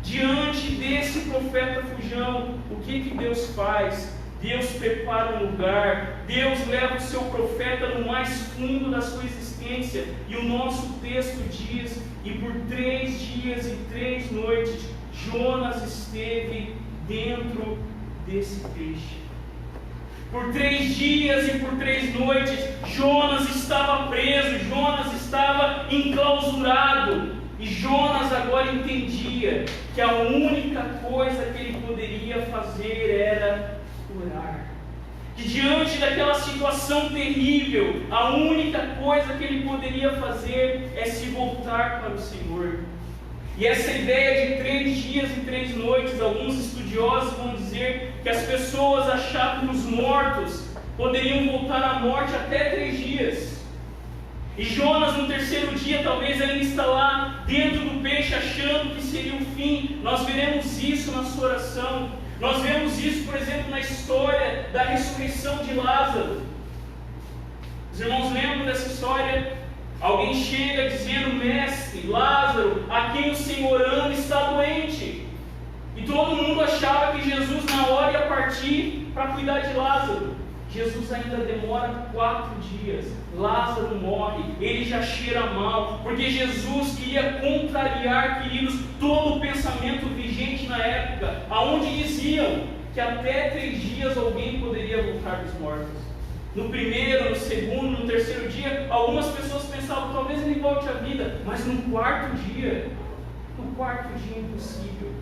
A: Diante desse profeta Fujão, o que Deus faz? Deus prepara um lugar, Deus leva o seu profeta no mais fundo da sua existência, e o nosso texto diz: e por 3 dias e 3 noites, Jonas esteve dentro desse peixe. Por 3 dias e por 3 noites, Jonas estava preso, Jonas estava enclausurado. E Jonas agora entendia que a única coisa que ele poderia fazer era orar. Que diante daquela situação terrível, a única coisa que ele poderia fazer é se voltar para o Senhor. E essa ideia de 3 dias e 3 noites, alguns estudiosos vão dizer que as pessoas achavam que os mortos poderiam voltar à morte até 3 dias. E Jonas no 3º dia talvez ainda está lá dentro do peixe achando que seria o fim. Nós veremos isso na sua oração. Nós vemos isso, por exemplo, na história da ressurreição de Lázaro. Os irmãos lembram dessa história? Alguém chega dizendo: mestre, Lázaro, a quem o Senhor ama, está doente. E todo mundo achava que Jesus na hora ia partir para cuidar de Lázaro. Jesus ainda demora 4 dias. Lázaro morre, ele já cheira mal, porque Jesus queria contrariar, queridos, todo o pensamento vigente na época, aonde diziam que até 3 dias alguém poderia voltar dos mortos. No 1º, no 2º, no 3º dia, algumas pessoas pensavam: talvez ele volte à vida, mas no 4º dia, impossível.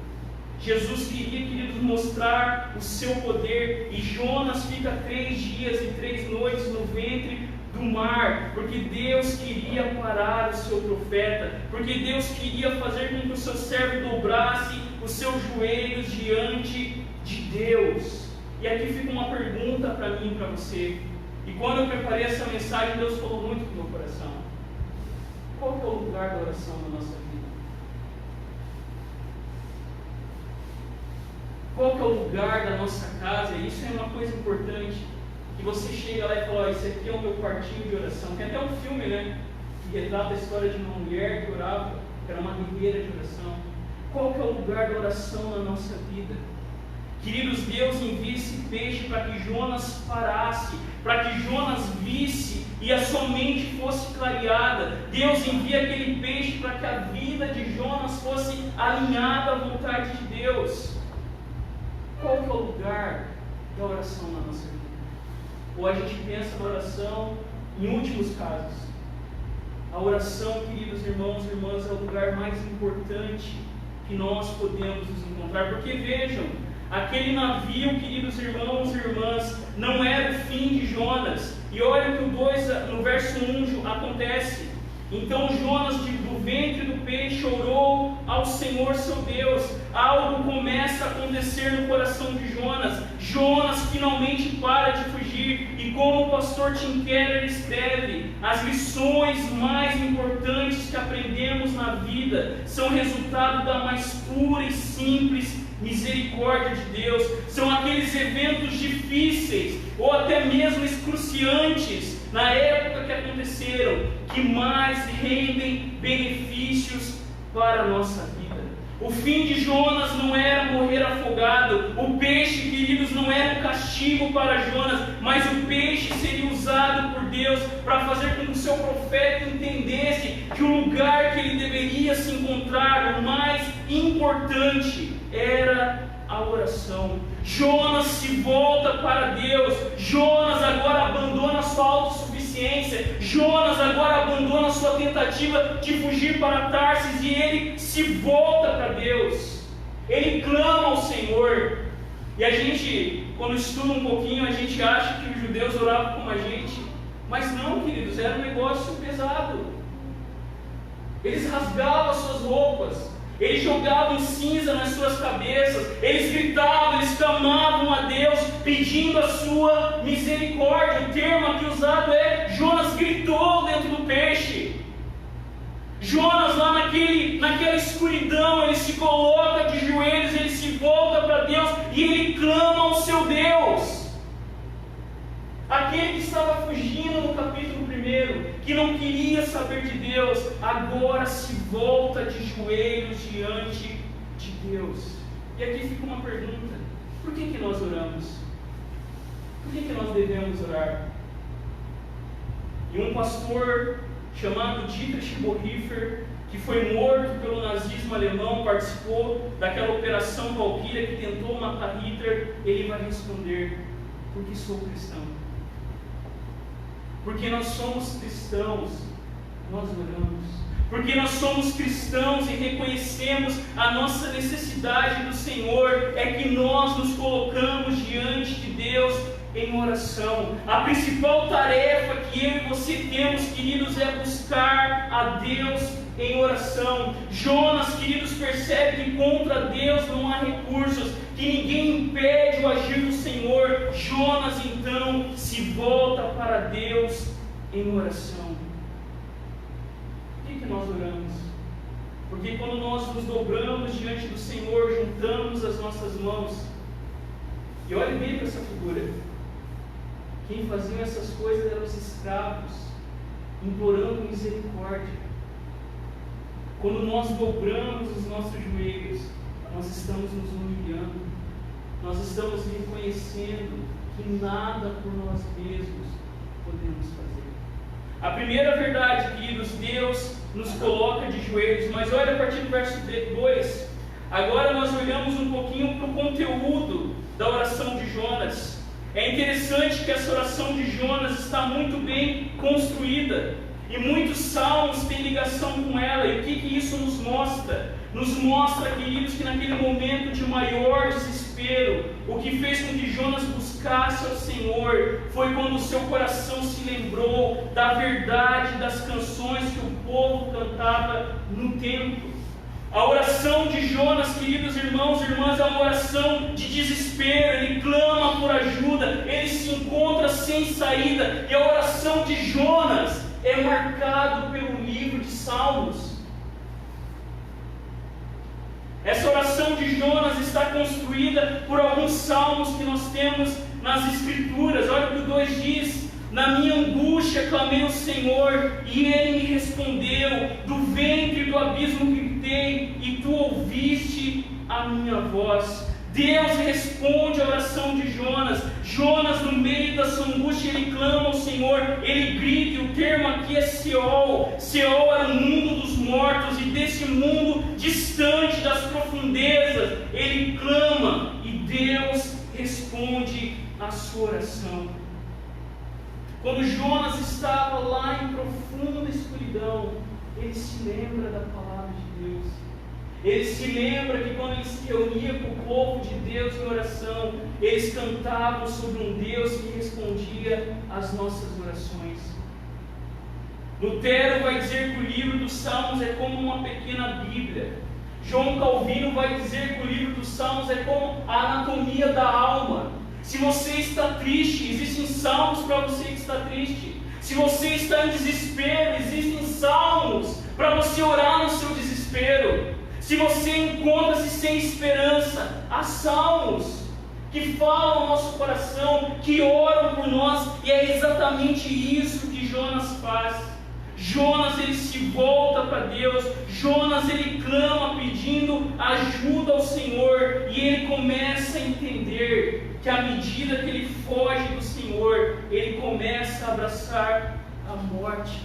A: Jesus queria, queridos, mostrar o seu poder, e Jonas fica 3 dias e 3 noites no ventre do mar, porque Deus queria parar o seu profeta, porque Deus queria fazer com que o seu servo dobrasse os seus joelhos diante de Deus. E aqui fica uma pergunta para mim e para você. E quando eu preparei essa mensagem, Deus falou muito com o meu coração. Qual que é o lugar da oração na nossa vida? Qual que é o lugar da nossa casa? Isso é uma coisa importante. Que você chega lá e fala: esse aqui é o meu quartinho de oração. Tem até um filme, né, que retrata a história de uma mulher que orava, que era uma guerreira de oração. Qual que é o lugar da oração na nossa vida? Queridos, Deus envia esse peixe para que Jonas parasse, para que Jonas visse e a sua mente fosse clareada. Deus envia aquele peixe para que a vida de Jonas fosse alinhada à vontade de Deus. Qual que é o lugar da oração na nossa vida? Ou a gente pensa na oração em últimos casos? A oração, queridos irmãos e irmãs, é o lugar mais importante que nós podemos nos encontrar. Porque vejam, aquele navio, queridos irmãos e irmãs, não era o fim de Jonas. E olha o que no verso 1 acontece. Então Jonas, do ventre do peixe, orou ao Senhor seu Deus. Algo começa a acontecer no coração de Jonas. Jonas finalmente para de fugir. E como o pastor Tim Keller escreve, as lições mais importantes que aprendemos na vida são resultado da mais pura e simples misericórdia de Deus. São aqueles eventos difíceis ou até mesmo excruciantes na época que aconteceram, que mais rendem benefícios para a nossa vida. O fim de Jonas não era morrer afogado. O peixe, queridos, não era um castigo para Jonas, mas o peixe seria usado por Deus para fazer com que o seu profeta entendesse que o lugar que ele deveria se encontrar, o mais importante, era a oração. Jonas se volta para Deus. Jonas agora abandona a sua autossuficiência. Jonas agora abandona a sua tentativa de fugir para Tarsis e ele se volta para Deus. Ele clama ao Senhor. E a gente, quando estuda um pouquinho, a gente acha que os judeus oravam como a gente. Mas não, queridos, era um negócio pesado. Eles rasgavam as suas roupas. Eles jogavam cinza nas suas cabeças, eles gritavam, eles clamavam a Deus, pedindo a sua misericórdia. O termo aqui usado é: Jonas gritou dentro do peixe. Jonas lá naquela escuridão, ele se coloca de joelhos, ele se volta para Deus e ele clama ao seu Deus. Aquele que estava fugindo no capítulo 1, que não queria saber de Deus, agora se volta de joelhos diante de Deus. E aqui fica uma pergunta: por que nós oramos? Por que nós devemos orar? E um pastor chamado Dietrich Bonhoeffer, que foi morto pelo nazismo alemão, participou daquela operação Valkyria que tentou matar Hitler, ele vai responder: porque sou cristão. Porque nós somos cristãos, nós oramos. Porque nós somos cristãos e reconhecemos a nossa necessidade do Senhor, é que nós nos colocamos diante de Deus em oração. A principal tarefa que eu e você temos, queridos, é buscar a Deus em oração. Jonas, queridos, percebe que contra Deus não há recursos, que ninguém impede o agir do Senhor. Jonas então se volta para Deus em oração. Por que nós oramos? Porque quando nós nos dobramos diante do Senhor, juntamos as nossas mãos. E olhe bem para essa figura. Quem fazia essas coisas eram os escravos, implorando misericórdia. Quando nós dobramos os nossos joelhos, nós estamos nos humilhando, nós estamos reconhecendo que nada por nós mesmos podemos fazer. A primeira verdade, queridos, Deus nos coloca de joelhos, mas olha a partir do verso 2, agora nós olhamos um pouquinho para o conteúdo da oração de Jonas. É interessante que essa oração de Jonas está muito bem construída, e muitos salmos têm ligação com ela. E o que isso nos mostra? Nos mostra, queridos, que naquele momento de maior desespero, o que fez com que Jonas buscasse ao Senhor foi quando o seu coração se lembrou da verdade das canções que o povo cantava no templo. A oração de Jonas, queridos irmãos e irmãs, é uma oração de desespero. Ele clama por ajuda, ele se encontra sem saída, e a oração de Jonas é marcado pelo livro de Salmos. Essa oração de Jonas está construída por alguns salmos que nós temos nas Escrituras. Olha o que o 2 diz: na minha angústia clamei ao Senhor, e Ele me respondeu, do ventre do abismo gritei, e Tu ouviste a minha voz. Deus responde a oração de Jonas. Jonas, no meio da sua angústia, ele clama ao Senhor, ele grita, e o termo aqui é Seol. Seol era o mundo dos mortos, e desse mundo distante das profundezas, ele clama, e Deus responde a sua oração. Quando Jonas estava lá em profunda escuridão, ele se lembra da palavra de Deus. Ele se lembra que quando ele se reunia com o povo de Deus em oração, eles cantavam sobre um Deus que respondia às nossas orações. Lutero vai dizer que o livro dos Salmos é como uma pequena Bíblia. João Calvino vai dizer que o livro dos Salmos é como a anatomia da alma. Se você está triste, existem salmos para você que está triste. Se você está em desespero, existem salmos para você orar no seu desespero. Se você encontra-se sem esperança, há salmos que falam ao nosso coração, que oram por nós, e é exatamente isso que Jonas faz. Jonas, ele se volta para Deus. Jonas, ele clama pedindo ajuda ao Senhor, e ele começa a entender que à medida que ele foge do Senhor, ele começa a abraçar a morte.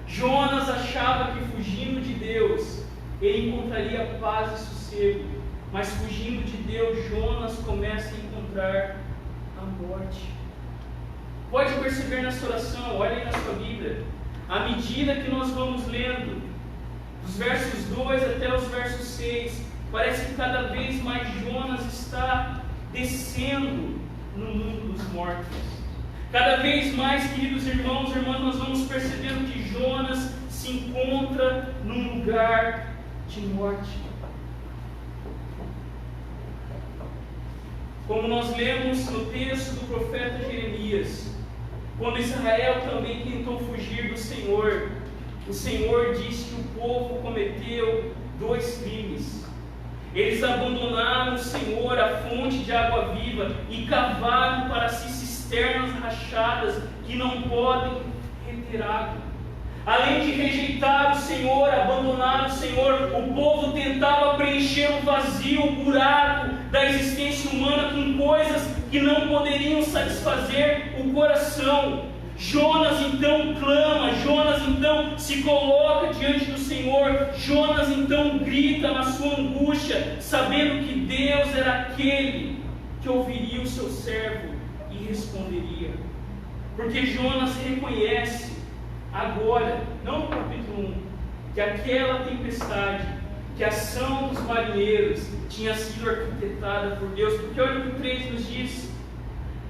A: Jonas achava que fugindo de Deus ele encontraria paz e sossego, mas fugindo de Deus, Jonas começa a encontrar a morte. Pode perceber nessa oração, olha aí na sua Bíblia, à medida que nós vamos lendo, dos versos 2 até os versos 6, parece que cada vez mais Jonas está descendo no mundo dos mortos. Cada vez mais, queridos irmãos e irmãs, nós vamos percebendo que Jonas se encontra num lugar de morte. Como nós lemos no texto do profeta Jeremias, quando Israel também tentou fugir do Senhor, o Senhor disse que o povo cometeu 2 crimes. Eles abandonaram o Senhor, a fonte de água viva, e cavaram para si cisternas rachadas que não podem reter água. Além de rejeitar o Senhor, abandonar o Senhor, o povo tentava preencher o vazio, o buraco da existência humana com coisas que não poderiam satisfazer o coração. Jonas então clama, Jonas então se coloca diante do Senhor, Jonas então grita na sua angústia, sabendo que Deus era aquele que ouviria o seu servo e responderia. Porque Jonas reconhece agora, não no capítulo 1, que aquela tempestade, que a ação dos marinheiros tinha sido arquitetada por Deus, porque olha o que o 3 nos diz.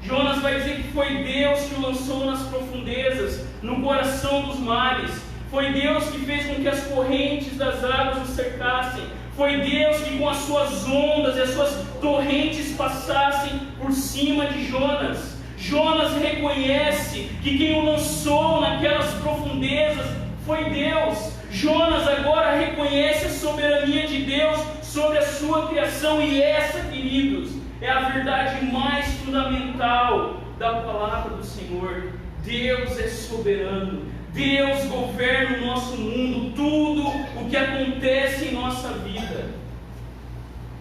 A: Jonas vai dizer que foi Deus que o lançou nas profundezas, no coração dos mares. Foi Deus que fez com que as correntes das águas o cercassem. Foi Deus que com as suas ondas e as suas torrentes passassem por cima de Jonas. Jonas reconhece que quem o lançou naquelas profundezas foi Deus. Jonas agora reconhece a soberania de Deus sobre a sua criação, e essa, queridos, é a verdade mais fundamental da palavra do Senhor. Deus é soberano. Deus governa o nosso mundo. Tudo o que acontece em nossa vida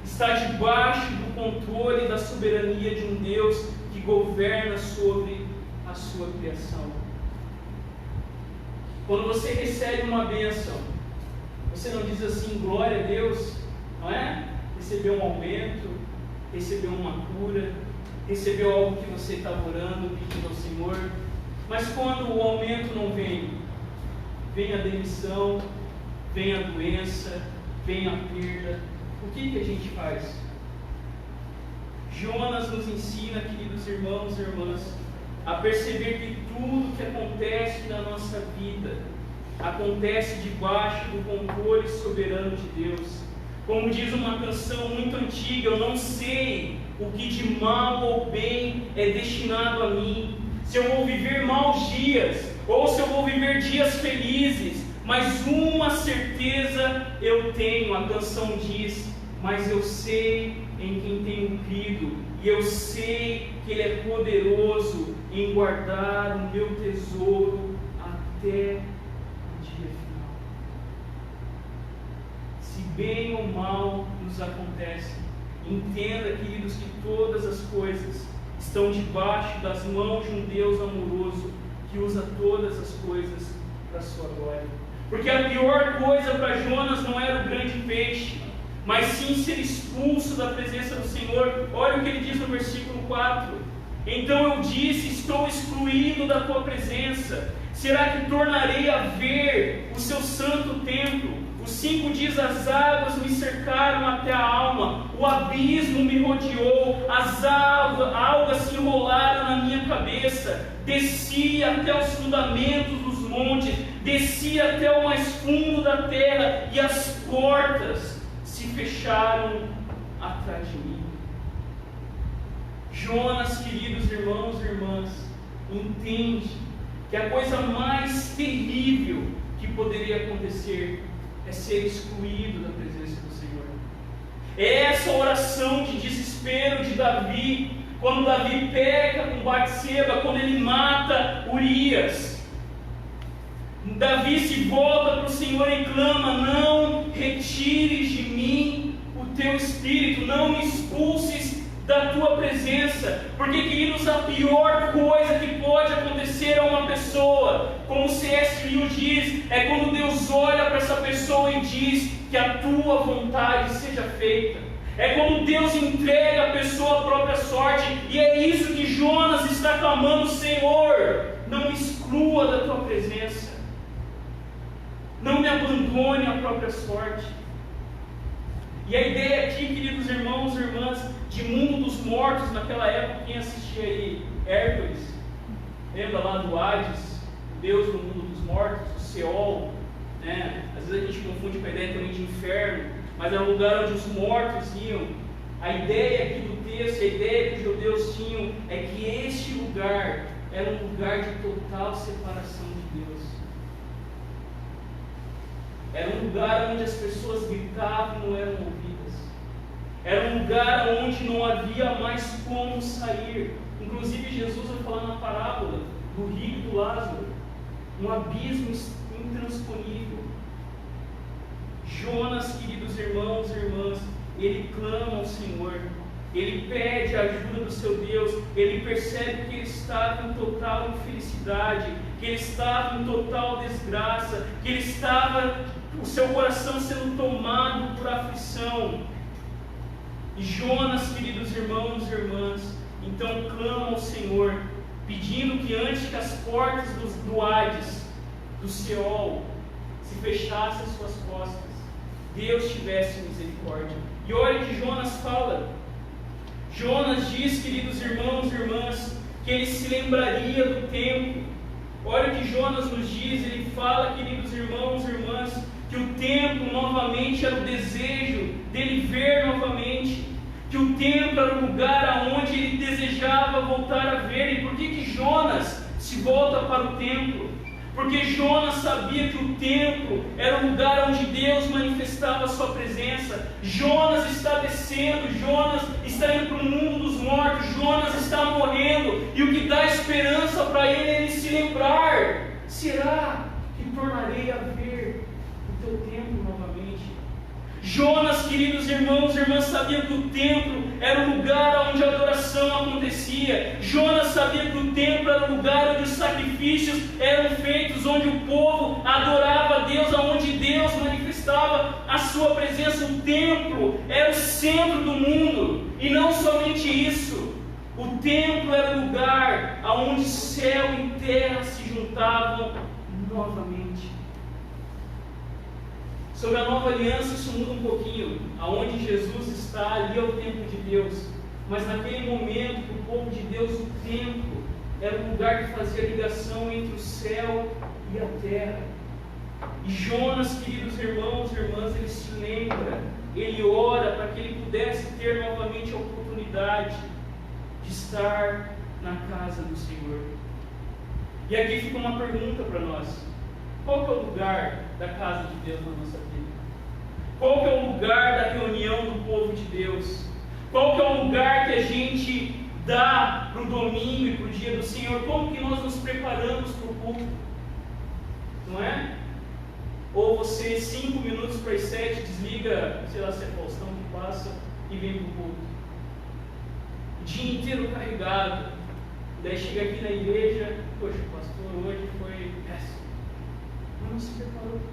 A: está debaixo do controle da soberania de um Deus que governa sobre a sua criação. Quando você recebe uma bênção, você não diz assim, glória a Deus, não é? Recebeu um aumento, recebeu uma cura, recebeu algo que você estava orando, pedindo ao Senhor. Mas quando o aumento não vem, vem a demissão, vem a doença, vem a perda, o que a gente faz? Jonas nos ensina, queridos irmãos e irmãs, a perceber que tudo que acontece na nossa vida acontece debaixo do controle soberano de Deus. Como diz uma canção muito antiga, eu não sei o que de mal ou bem é destinado a mim, se eu vou viver maus dias ou se eu vou viver dias felizes, mas uma certeza eu tenho, a canção diz, mas eu sei em quem tenho crido, e eu sei que Ele é poderoso em guardar o meu tesouro até o dia final. Se bem ou mal nos acontece, entenda, queridos, que todas as coisas estão debaixo das mãos de um Deus amoroso que usa todas as coisas para a sua glória. Porque a pior coisa para Jonas não era o grande peixe, mas sim ser expulso da presença do Senhor. Olha o que ele diz no versículo 4: então eu disse, estou excluído da tua presença. Será que tornarei a ver o seu santo templo? Os 5 dias as águas me cercaram até a alma, o abismo me rodeou, as algas se enrolaram na minha cabeça. Desci até os fundamentos dos montes, desci até o mais fundo da terra, e as portas se fecharam atrás de mim. Jonas, queridos irmãos e irmãs, entende que a coisa mais terrível que poderia acontecer é ser excluído da presença do Senhor. É essa oração de desespero de Davi, quando Davi peca com Batseba, quando ele mata Urias. Davi se volta para o Senhor e clama: não retires de mim o teu espírito, não me expulses da tua presença. Porque, queridos, a pior coisa que pode acontecer a uma pessoa, como C.S. Lewis diz, é quando Deus olha para essa pessoa e diz que a tua vontade seja feita. É quando Deus entrega a pessoa à própria sorte. E é isso que Jonas está clamando: Senhor, não me exclua da tua presença, não me abandone à própria sorte. E a ideia aqui, queridos irmãos e irmãs, de mundo dos mortos, naquela época, quem assistia aí Hércules, lembra lá do Hades, Deus do mundo dos mortos, o Seol, né? Às vezes a gente confunde com a ideia também de inferno, mas é um lugar onde os mortos iam. A ideia aqui do texto, a ideia que os judeus tinham, é que este lugar era um lugar de total separação de Deus. Era um lugar onde as pessoas gritavam e não eram ouvidas. Era um lugar onde não havia mais como sair. Inclusive Jesus vai falar na parábola do rico e do Lázaro, um abismo intransponível. Jonas, queridos irmãos e irmãs, ele clama ao Senhor, ele pede a ajuda do seu Deus, ele percebe que ele estava em total infelicidade, que ele estava em total desgraça, que ele estava, o seu coração sendo tomado por aflição. E Jonas, queridos irmãos e irmãs, então clama ao Senhor, pedindo que antes que as portas do Hades, do Seol, se fechassem as suas costas, Deus tivesse misericórdia. E olha o que Jonas fala. Jonas diz, queridos irmãos e irmãs, que ele se lembraria do tempo Olha o que Jonas nos diz, ele fala, queridos irmãos e irmãs, que o templo novamente era o desejo dele ver novamente, que o templo era o lugar aonde ele desejava voltar a ver. E por que Jonas se volta para o templo? Porque Jonas sabia que o templo era o lugar onde Deus manifestava a sua presença. Jonas está descendo, Jonas está indo para o mundo dos mortos, Jonas está morrendo, e o que dá esperança para ele é ele se lembrar: será que tornarei a ver o teu templo novamente? Jonas, queridos irmãos e irmãs, sabia que o templo era o lugar onde a adoração acontecia. Jonas sabia que o templo era o lugar onde os sacrifícios eram feitos, onde o povo adorava a Deus, onde Deus manifestava a sua presença. O templo era o centro do mundo, e não somente isso, o templo era o lugar onde céu e terra se juntavam novamente. Sobre a nova aliança, isso muda um pouquinho. Aonde Jesus está, ali é o templo de Deus. Mas naquele momento, para o povo de Deus, o templo era o lugar que fazia ligação entre o céu e a terra. E Jonas, queridos irmãos e irmãs, ele se lembra, ele ora para que ele pudesse ter novamente a oportunidade de estar na casa do Senhor. E aqui fica uma pergunta para nós: qual que é o lugar da casa de Deus na nossa vida? Qual que é o lugar da reunião do povo de Deus? Qual que é o lugar que a gente dá para o domingo e para o dia do Senhor? Como que nós nos preparamos para o culto? Não é? Ou você, 5 minutos para as 7, desliga, sei lá se é Faustão que passa, e vem para o culto. O dia inteiro carregado. Daí chega aqui na igreja: poxa, pastor, hoje foi péssimo. Não se preparou para o culto.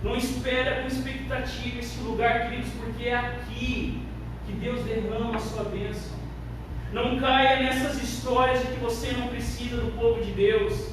A: Não espera com expectativa esse lugar, queridos, porque é aqui que Deus derrama a sua bênção. Não caia nessas histórias de que você não precisa do povo de Deus.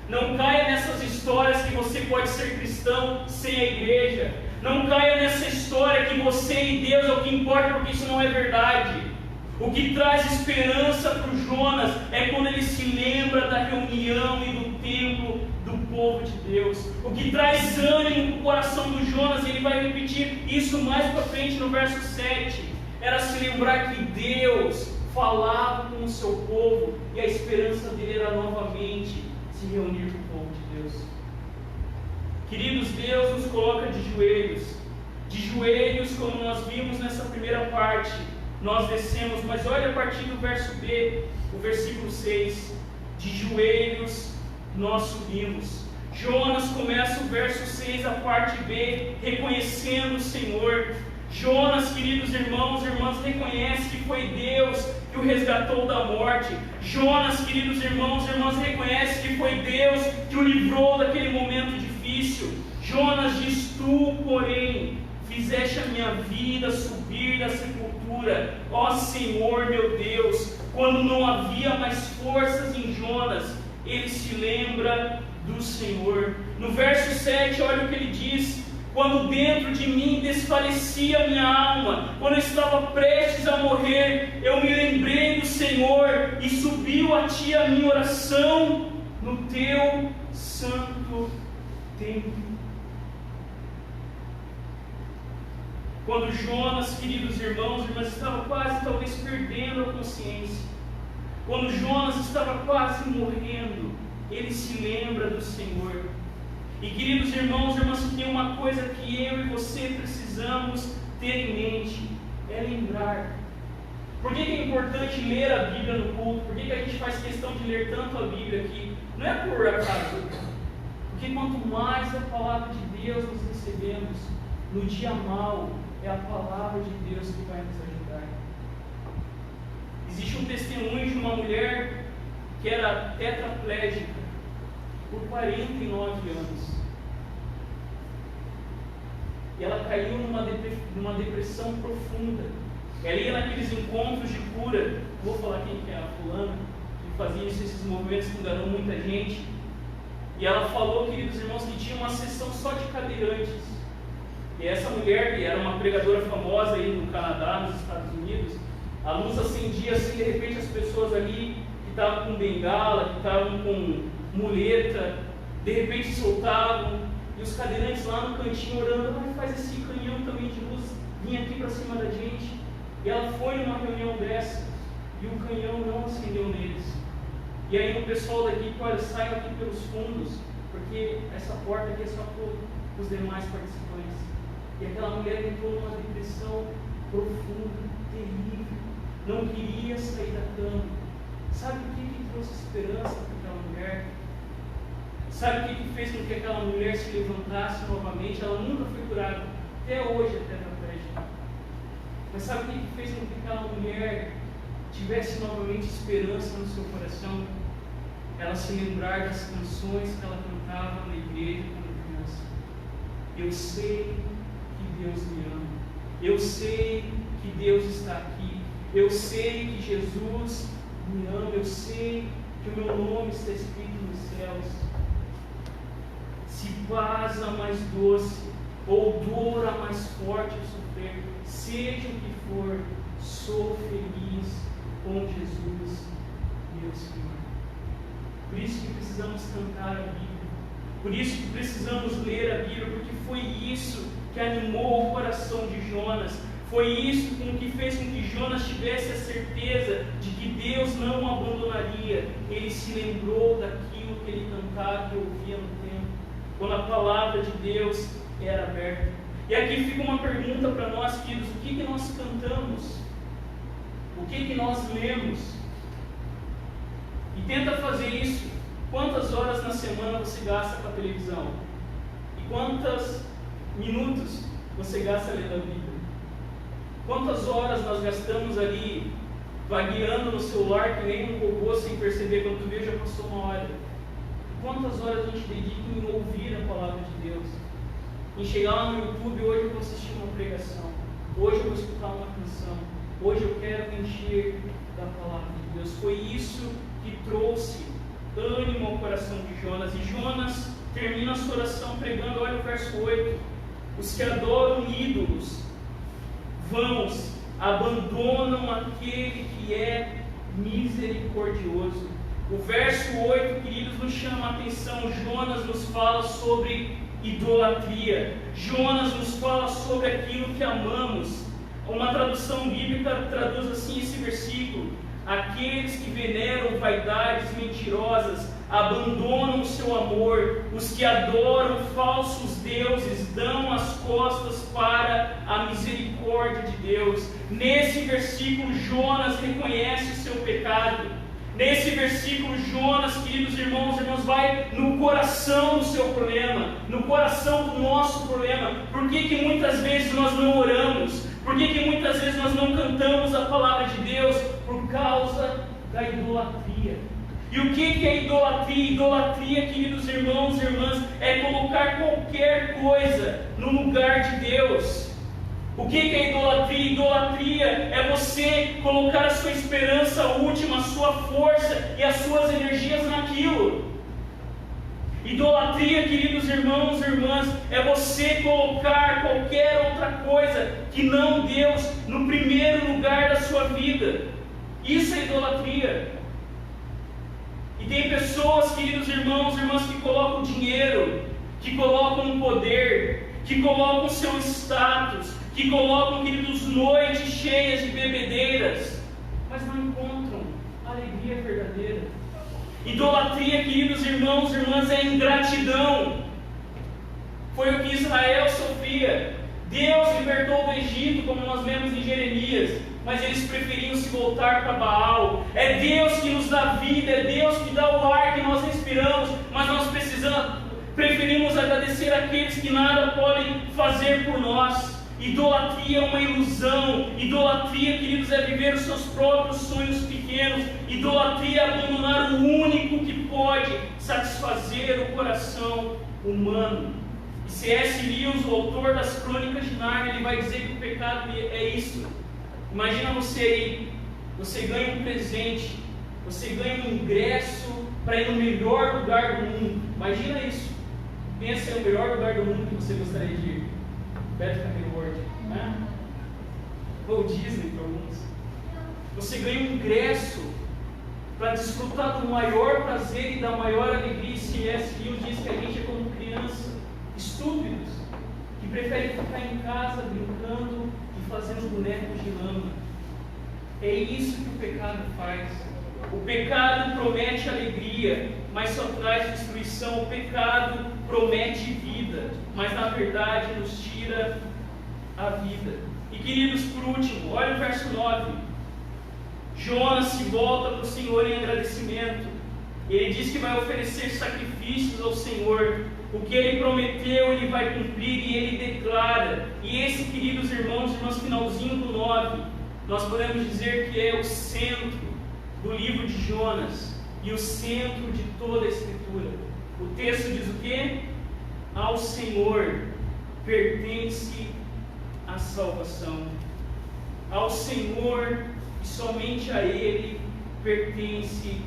A: Não caia nessas histórias que você pode ser cristão sem a igreja. Não caia nessa história que você e Deus é o que importa, porque isso não é verdade. O que traz esperança para o Jonas é quando ele se lembra da reunião e do templo do povo de Deus. O que traz ânimo para o coração do Jonas, ele vai repetir isso mais para frente no verso 7, era se lembrar que Deus falava com o seu povo, e a esperança dele era novamente se reunir com o povo de Deus. Queridos, Deus nos coloca de joelhos, como nós vimos nessa primeira parte. Nós descemos, mas olha a partir do verso B, o versículo 6, de joelhos nós subimos. Jonas começa o verso 6, a parte B, reconhecendo o Senhor. Jonas, queridos irmãos e irmãs, reconhece que foi Deus que o resgatou da morte. Jonas, queridos irmãos e irmãs, reconhece que foi Deus que o livrou daquele momento difícil. Jonas diz: tu, porém, fizeste a minha vida subir da sepultura, ó Senhor meu Deus. Quando não havia mais forças em Jonas, ele se lembra do Senhor. No verso 7, olha o que ele diz: quando dentro de mim desfalecia a minha alma, quando eu estava prestes a morrer, eu me lembrei do Senhor, e subiu a ti a minha oração no teu santo templo. Quando Jonas, queridos irmãos e irmãs, estava quase talvez perdendo a consciência, quando Jonas estava quase morrendo, ele se lembra do Senhor. E queridos irmãos e irmãs, tem uma coisa que eu e você precisamos ter em mente, é lembrar. Por que é importante ler a Bíblia no culto? Por que a gente faz questão de ler tanto a Bíblia aqui? Não é por acaso, porque quanto mais a palavra de Deus nós recebemos, no dia mau, é a palavra de Deus que vai nos ajudar. Existe um testemunho de uma mulher que era tetraplégica por 49 anos. E ela caiu numa depressão profunda. Ela ia naqueles encontros de cura, vou falar quem que é a fulana, que fazia esses movimentos que mudaram muita gente. E ela falou, queridos irmãos, que tinha uma sessão só de cadeirantes. E essa mulher, que era uma pregadora famosa aí no Canadá, nos Estados Unidos, a luz acendia assim, de repente as pessoas ali que estavam com bengala, que estavam com muleta, de repente soltavam, e os cadeirantes lá no cantinho orando, faz esse canhão também de luz vir aqui para cima da gente. E ela foi numa reunião dessa, e o canhão não acendeu neles. E aí o pessoal da equipe, olha, sai aqui pelos fundos, porque essa porta aqui é só para os demais participantes. E aquela mulher entrou numa depressão profunda, terrível, não queria sair da cama. Sabe o que trouxe esperança para aquela mulher? Sabe o que fez com que aquela mulher se levantasse novamente? Ela nunca foi curada, até hoje, até na tragédia. Mas sabe o que fez com que aquela mulher tivesse novamente esperança no seu coração? Ela se lembrar das canções que ela cantava na igreja quando criança. Eu sei que Deus me ama. Eu sei que Deus está aqui. Eu sei que Jesus me ama. Eu sei que o meu nome está escrito nos céus. Se paz a mais doce ou dor a mais forte o sofrer, seja o que for, sou feliz com Jesus, meu Senhor. Por isso que precisamos cantar a Bíblia, por isso que precisamos ler a Bíblia, porque foi isso que animou o coração de Jonas, foi isso que fez com que Jonas tivesse a certeza de que Deus não o abandonaria. Ele se lembrou daquilo que ele cantava e ouvia no templo, quando a palavra de Deus era aberta. E aqui fica uma pergunta para nós, queridos: o que nós cantamos? O que nós lemos? E tenta fazer isso. Quantas horas na semana você gasta com a televisão? E quantos minutos você gasta lendo a Bíblia? Quantas horas nós gastamos ali vagueando no celular que nem um robô sem perceber, quando tu vê já passou uma hora? Quantas horas a gente dedica em ouvir a palavra de Deus? Em chegar lá no YouTube, hoje eu vou assistir uma pregação, hoje eu vou escutar uma canção, hoje eu quero encher da palavra de Deus. Foi isso que trouxe ânimo ao coração de Jonas. E Jonas termina a sua oração pregando, olha o verso 8: os que adoram ídolos vãos abandonam aquele que é misericordioso. O verso 8, queridos, nos chama a atenção. Jonas nos fala sobre idolatria. Jonas nos fala sobre aquilo que amamos. Uma tradução bíblica traduz assim esse versículo: aqueles que veneram vaidades mentirosas abandonam o seu amor. Os que adoram falsos deuses dão as costas para a misericórdia de Deus. Nesse versículo, Jonas reconhece o seu pecado. Nesse versículo, Jonas, queridos irmãos, vai no coração do seu problema, no coração do nosso problema. Por que muitas vezes nós não oramos? Por que muitas vezes nós não cantamos a palavra de Deus? Por causa da idolatria. E o que é idolatria? Idolatria, queridos irmãos e irmãs, é colocar qualquer coisa no lugar de Deus. O que é idolatria? Idolatria é você colocar a sua esperança última, a sua força e as suas energias naquilo. Idolatria, queridos irmãos e irmãs, é você colocar qualquer outra coisa que não Deus no primeiro lugar da sua vida. Isso é idolatria. E tem pessoas, queridos irmãos e irmãs, que colocam dinheiro, que colocam poder, que colocam seu status, que colocam, queridos, noites cheias de bebedeiras, mas não encontram a alegria verdadeira. Idolatria, queridos irmãos e irmãs, é ingratidão. Foi o que Israel sofria. Deus libertou do Egito, como nós lemos em Jeremias, mas eles preferiam se voltar para Baal. É Deus que nos dá vida, é Deus que dá o ar que nós respiramos, mas nós preferimos agradecer àqueles que nada podem fazer por nós. Idolatria é uma ilusão. Idolatria, queridos, é viver os seus próprios sonhos pequenos. Idolatria é abandonar o único que pode satisfazer o coração humano. E C.S. Lewis, o autor das Crônicas de Nárnia, ele vai dizer que o pecado é isso. Imagina você aí, você ganha um presente, você ganha um ingresso para ir no melhor lugar do mundo. Imagina isso. Pensa em o melhor lugar do mundo que você gostaria de ir. Beto Carreiro World, né? Ou Disney para alguns. Você ganha um ingresso para desfrutar do maior prazer e da maior alegria. E C.S. Lewis diz que a gente é como criança, estúpidos, que preferem ficar em casa brincando e fazendo bonecos de lama. É isso que o pecado faz. O pecado promete alegria, mas só traz destruição. O pecado promete vida, mas na verdade nos tira a vida. E queridos, por último, olha o verso 9. Jonas se volta para o Senhor em agradecimento. Ele diz que vai oferecer sacrifícios ao Senhor. O que ele prometeu, ele vai cumprir, e ele declara. E esse, queridos irmãos, finalzinho do 9, nós podemos dizer que é o centro do livro de Jonas e o centro de toda a Escritura. O texto diz o quê? Ao Senhor pertence a salvação. Ao Senhor e somente a Ele pertence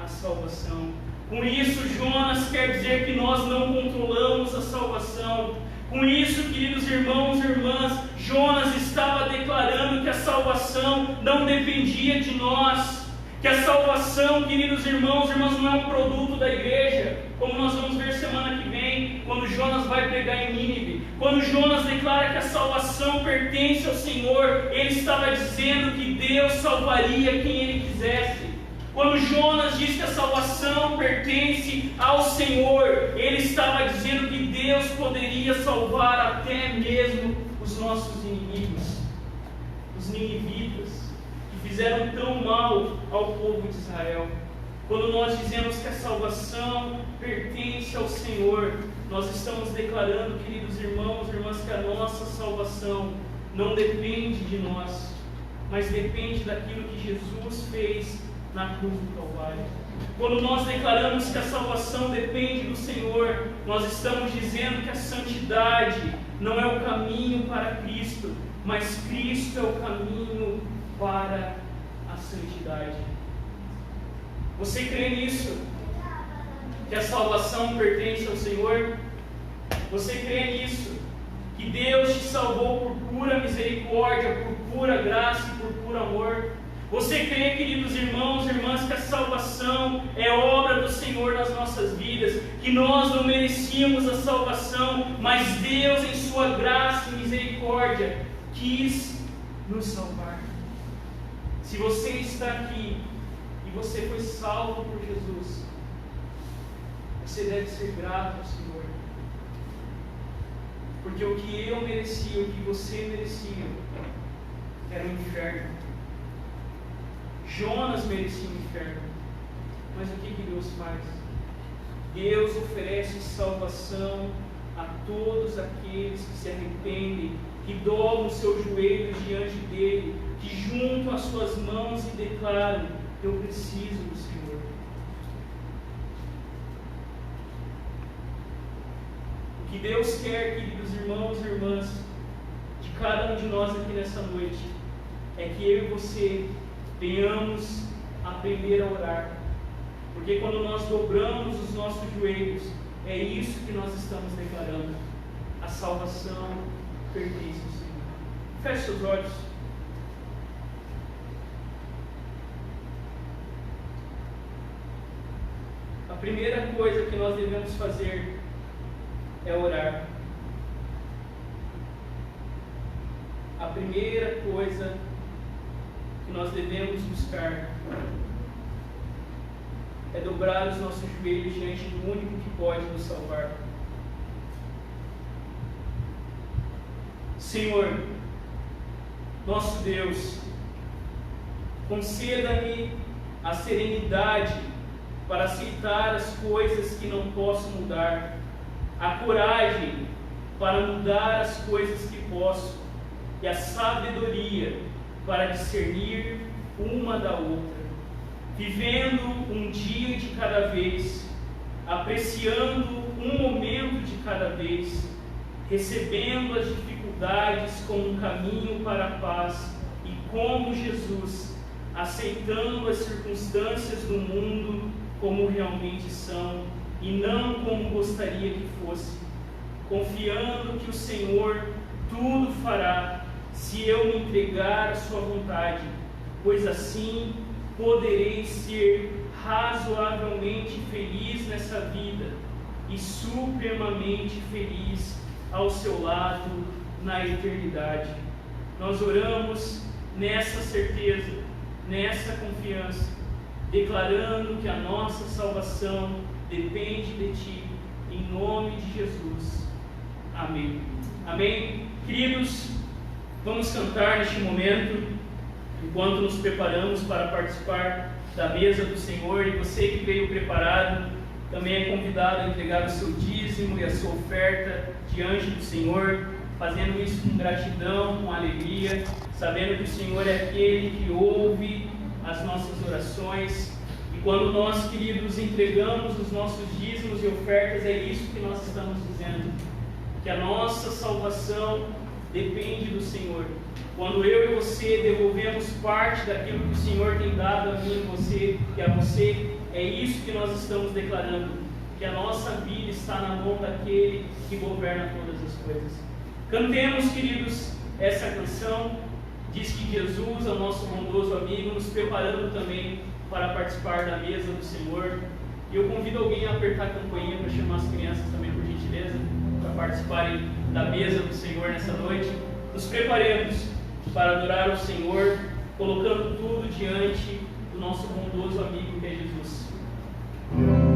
A: a salvação. Com isso, Jonas quer dizer que nós não controlamos a salvação. Com isso, queridos irmãos e irmãs, Jonas estava declarando que a salvação não dependia de nós. Que a salvação, queridos irmãos e irmãs, não é um produto da igreja, como nós vamos ver semana que vem, quando Jonas vai pregar em Nínive. Quando Jonas declara que a salvação pertence ao Senhor, ele estava dizendo que Deus salvaria quem ele quisesse. Quando Jonas diz que a salvação pertence ao Senhor, ele estava dizendo que Deus poderia salvar até mesmo os nossos inimigos, os ninivitas, que fizeram tão mal ao povo de Israel. Quando nós dizemos que a salvação pertence ao Senhor, nós estamos declarando, queridos irmãos e irmãs, que a nossa salvação não depende de nós, mas depende daquilo que Jesus fez na cruz do Calvário. Quando nós declaramos que a salvação depende do Senhor, nós estamos dizendo que a santidade não é o caminho para Cristo, mas Cristo é o caminho para a santidade. Você crê nisso? Que a salvação pertence ao Senhor? Você crê nisso? Que Deus te salvou por pura misericórdia, por pura graça e por puro amor? Você crê, queridos irmãos e irmãs, que a salvação é obra do Senhor nas nossas vidas, que nós não merecíamos a salvação, mas Deus, em sua graça e misericórdia, quis nos salvar? Se você está aqui e você foi salvo por Jesus, você deve ser grato ao Senhor, porque o que eu merecia, o que você merecia, era o inferno. Jonas merecia o inferno, mas o que Deus faz? Deus oferece salvação a todos aqueles que se arrependem, que dobram os seus joelhos diante dele, que juntam as suas mãos e declaram: eu preciso do Senhor. O que Deus quer, queridos irmãos e irmãs, de cada um de nós aqui nessa noite, é que eu e você venhamos aprender a orar, porque quando nós dobramos os nossos joelhos, é isso que nós estamos declarando: a salvação pertence ao Senhor. Feche seus olhos. A primeira coisa que nós devemos fazer é orar. A primeira coisa que nós devemos buscar é dobrar os nossos joelhos diante do único que pode nos salvar. Senhor, nosso Deus, conceda-me a serenidade para aceitar as coisas que não posso mudar, a coragem para mudar as coisas que posso e a sabedoria para discernir uma da outra, vivendo um dia de cada vez, apreciando um momento de cada vez, recebendo as dificuldades como um caminho para a paz e, como Jesus, aceitando as circunstâncias do mundo como realmente são e não como gostaria que fosse, confiando que o Senhor tudo fará se eu me entregar à sua vontade, pois assim podereis ser razoavelmente feliz nessa vida e supremamente feliz ao seu lado na eternidade. Nós oramos nessa certeza, nessa confiança, declarando que a nossa salvação depende de Ti, em nome de Jesus. Amém. Amém. Queridos, vamos cantar neste momento, enquanto nos preparamos para participar da mesa do Senhor. E você que veio preparado, também é convidado a entregar o seu dízimo e a sua oferta diante do Senhor, fazendo isso com gratidão, com alegria, sabendo que o Senhor é aquele que ouve as nossas orações. E quando nós, queridos, entregamos os nossos dízimos e ofertas, é isso que nós estamos dizendo, que a nossa salvação depende do Senhor. Quando eu e você devolvemos parte daquilo que o Senhor tem dado a mim e a você, é isso que nós estamos declarando, que a nossa vida está na mão daquele que governa todas as coisas. Cantemos, queridos, essa canção. Diz que Jesus é o nosso bondoso amigo, nos preparando também para participar da mesa do Senhor. E eu convido alguém a apertar a campainha para chamar as crianças também, por gentileza, para participarem da mesa do Senhor nessa noite. Nos preparemos para adorar o Senhor, colocando tudo diante do nosso bondoso amigo que é Jesus.
B: Meu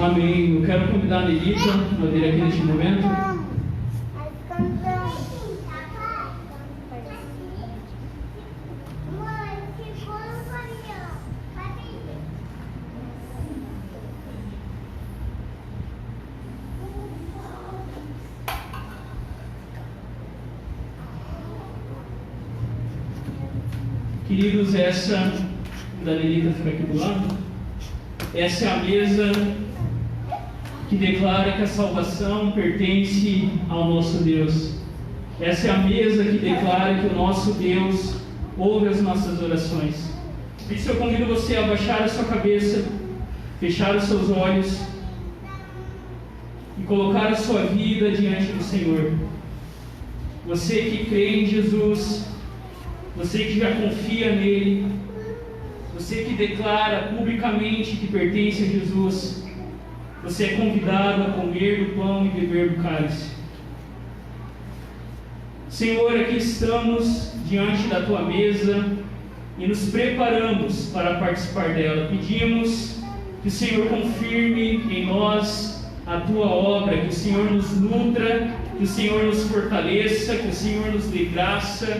A: Amém. Eu quero convidar a Nelita a vir aqui neste momento. Queridos, essa da Nelita fica aqui do lado. Essa é a mesa que declara que a salvação pertence ao nosso Deus. Essa é a mesa que declara que o nosso Deus ouve as nossas orações. Por isso eu convido você a baixar a sua cabeça, fechar os seus olhos e colocar a sua vida diante do Senhor. Você que crê em Jesus, você que já confia nele, você que declara publicamente que pertence a Jesus, você é convidado a comer do pão e beber do cálice. Senhor, aqui estamos diante da tua mesa e nos preparamos para participar dela. Pedimos que o Senhor confirme em nós a tua obra, que o Senhor nos nutra, que o Senhor nos fortaleça, que o Senhor nos dê graça,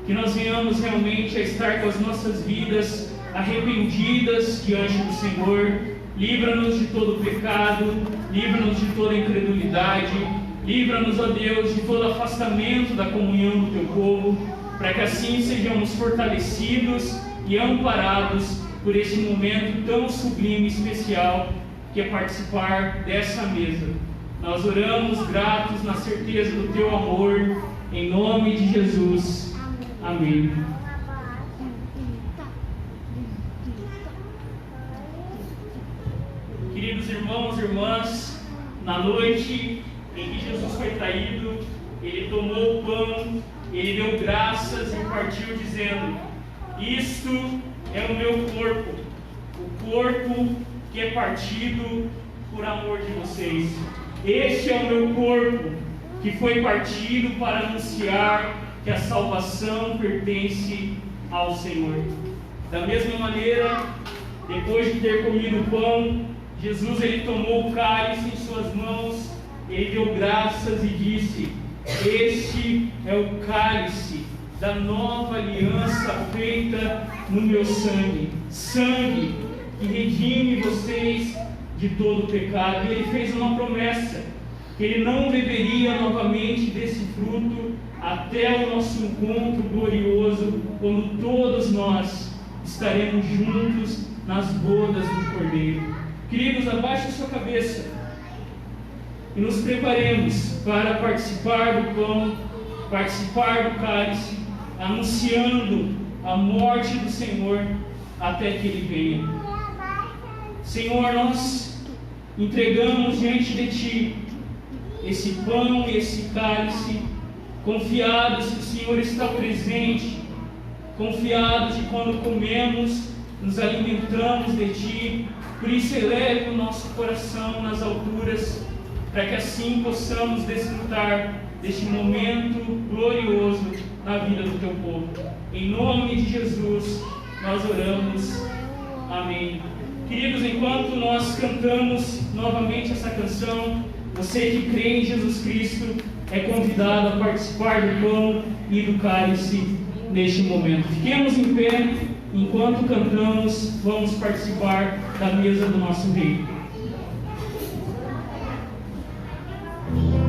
A: que nós venhamos realmente a estar com as nossas vidas arrependidas diante do Senhor. Livra-nos de todo pecado, livra-nos de toda incredulidade, livra-nos, ó Deus, de todo afastamento da comunhão do teu povo, para que assim sejamos fortalecidos e amparados por este momento tão sublime e especial que é participar dessa mesa. Nós oramos gratos na certeza do teu amor, em nome de Jesus. Amém. Queridos irmãos e irmãs, na noite em que Jesus foi traído, ele tomou o pão, ele deu graças e partiu dizendo: isto é o meu corpo, o corpo que é partido por amor de vocês. Este é o meu corpo que foi partido para anunciar que a salvação pertence ao Senhor. Da mesma maneira, depois de ter comido o pão, Jesus ele tomou o cálice em suas mãos, ele deu graças e disse: este é o cálice da nova aliança feita no meu sangue, sangue que redime vocês de todo o pecado. E ele fez uma promessa, que ele não beberia novamente desse fruto até o nosso encontro glorioso, quando todos nós estaremos juntos nas bodas do Cordeiro. Queridos, abaixe a sua cabeça e nos preparemos para participar do pão, participar do cálice, anunciando a morte do Senhor até que Ele venha. Senhor, nós entregamos diante de Ti esse pão e esse cálice, confiados que o Senhor está presente, confiados de quando comemos, nos alimentamos de Ti. Por isso eleve o nosso coração nas alturas, para que assim possamos desfrutar deste momento glorioso na vida do Teu povo. Em nome de Jesus, nós oramos. Amém. Queridos, enquanto nós cantamos novamente essa canção, você que crê em Jesus Cristo é convidado a participar do pão e do cálice neste momento. Fiquemos em pé, enquanto cantamos, vamos participar da mesa do nosso Rei.
B: Amém.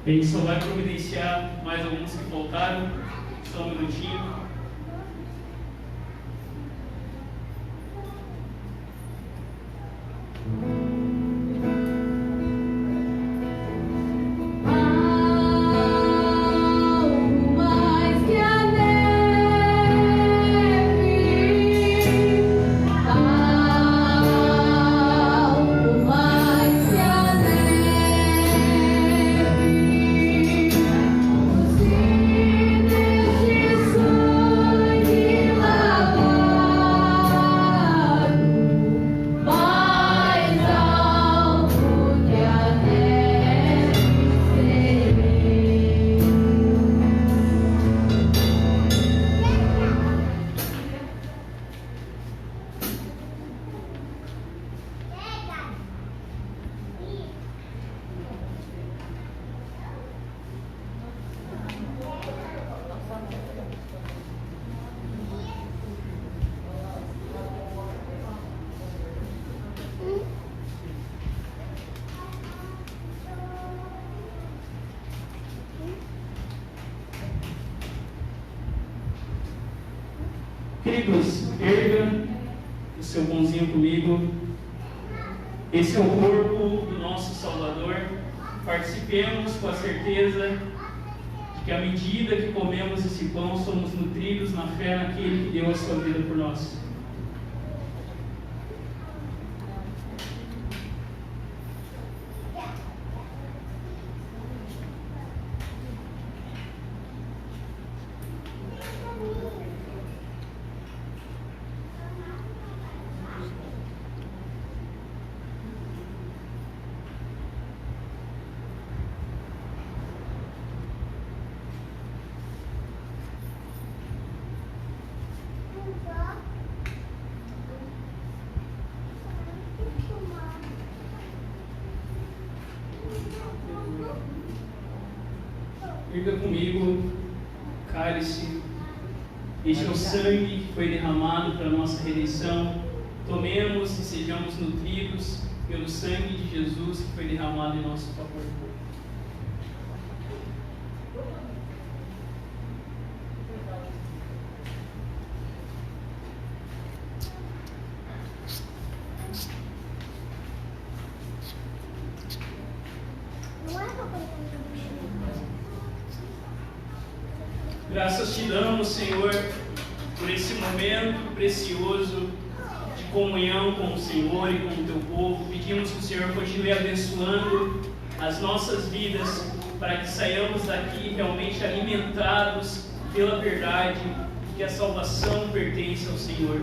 A: A gente só vai providenciar mais alguns que faltaram. Só um minutinho. Queridos, erga o seu mãozinho comigo. Esse é o corpo do nosso Salvador. Participemos com a certeza de que à medida que comemos esse pão, somos nutridos na fé naquele que deu a sua vida por nós. Erga comigo, cálice. Este é o sangue que foi derramado para a nossa redenção. Tomemos e sejamos nutridos pelo sangue de Jesus que foi derramado em nosso favor. Graças te damos, Senhor, por esse momento precioso de comunhão com o Senhor e com o teu povo. Pedimos que o Senhor continue abençoando as nossas vidas, para que saiamos daqui realmente alimentados pela verdade, que a salvação pertence ao Senhor.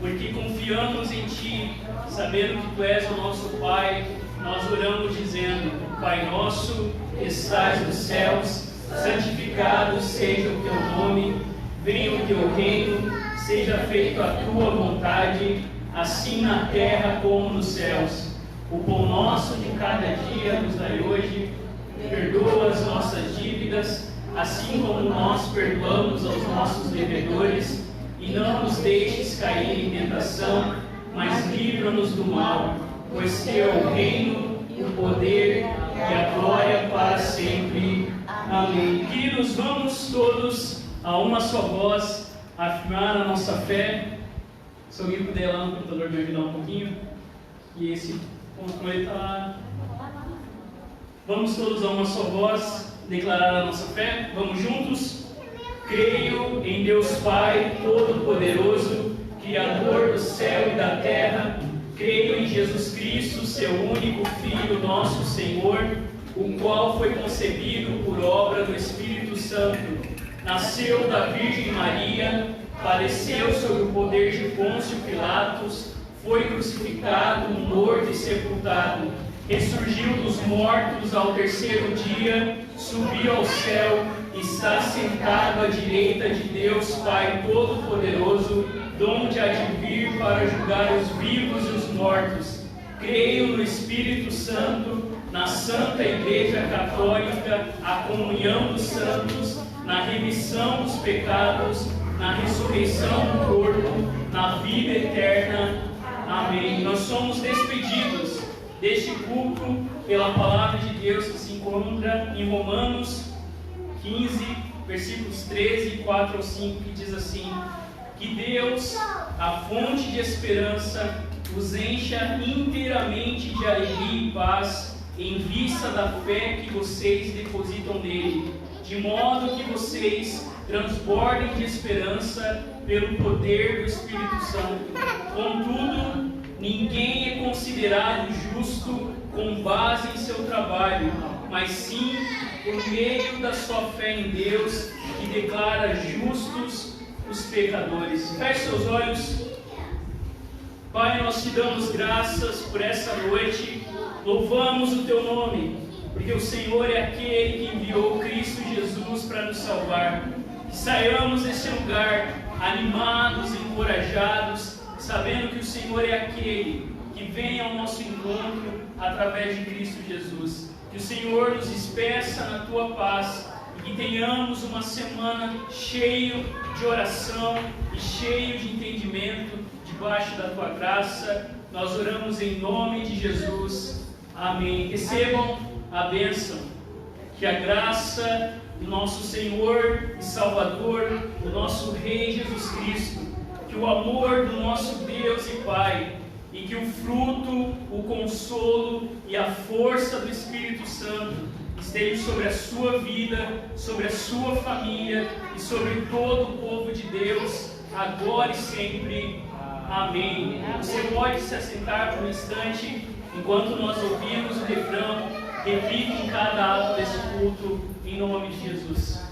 A: Porque confiamos em Ti, sabendo que Tu és o nosso Pai, nós oramos dizendo: Pai nosso, que estás nos céus, santificado seja o teu nome, venha o teu reino, seja feita a tua vontade, assim na terra como nos céus. O pão nosso de cada dia nos dai hoje, perdoa as nossas dívidas, assim como nós perdoamos aos nossos devedores, e não nos deixes cair em tentação, mas livra-nos do mal, pois teu é o reino, o poder e a glória para sempre. Amém. Queridos, vamos todos a uma só voz afirmar a nossa fé. Se alguém puder ir lá no computador me ajudar um pouquinho. E esse controle está lá. Vamos todos a uma só voz declarar a nossa fé. Vamos juntos? Creio em Deus Pai Todo-Poderoso, Criador do céu e da terra. Creio em Jesus Cristo, seu único Filho, nosso Senhor, o qual foi concebido por obra do Espírito Santo, nasceu da Virgem Maria, padeceu sob o poder de Pôncio Pilatos, foi crucificado, morto e sepultado, ressurgiu dos mortos ao terceiro dia, subiu ao céu, está sentado à direita de Deus Pai Todo-Poderoso, donde há de vir para julgar os vivos e os mortos. Creio no Espírito Santo, na Santa Igreja Católica, a comunhão dos santos, na remissão dos pecados, na ressurreição do corpo, na vida eterna. Amém. Nós somos despedidos deste culto pela palavra de Deus que se encontra em Romanos 15, versículos 13, 4 ao 5, que diz assim: que Deus, a fonte de esperança, os encha inteiramente de alegria e paz em vista da fé que vocês depositam nele, de modo que vocês transbordem de esperança pelo poder do Espírito Santo. Contudo, ninguém é considerado justo com base em seu trabalho, mas sim por meio da sua fé em Deus, que declara justos os pecadores. Feche seus olhos. Pai, nós te damos graças por essa noite, louvamos o teu nome, porque o Senhor é aquele que enviou Cristo Jesus para nos salvar. Que saiamos desse lugar animados, encorajados, sabendo que o Senhor é aquele que vem ao nosso encontro através de Cristo Jesus. Que o Senhor nos despeça na tua paz e que tenhamos uma semana cheio de oração e cheio de entendimento debaixo da tua graça. Nós oramos em nome de Jesus. Amém. Recebam a bênção. Que a graça do nosso Senhor e Salvador, do nosso Rei Jesus Cristo, que o amor do nosso Deus e Pai, e que o fruto, o consolo e a força do Espírito Santo estejam sobre a sua vida, sobre a sua família e sobre todo o povo de Deus, agora e sempre. Amém. Você pode se assentar por um instante enquanto nós ouvimos o refrão. Repita em cada ato desse culto, em nome de Jesus.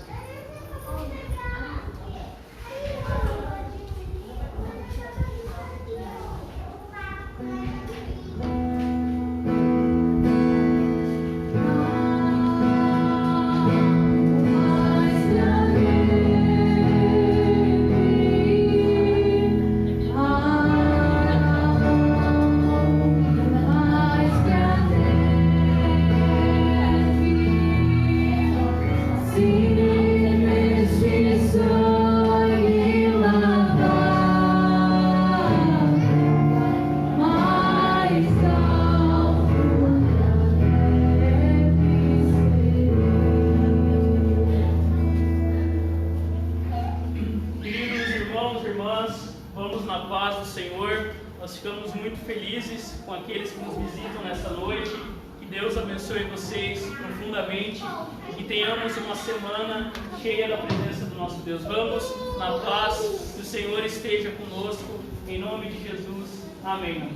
A: Cheia da presença do nosso Deus. Vamos na paz, que o Senhor esteja conosco, em nome de Jesus. Amém.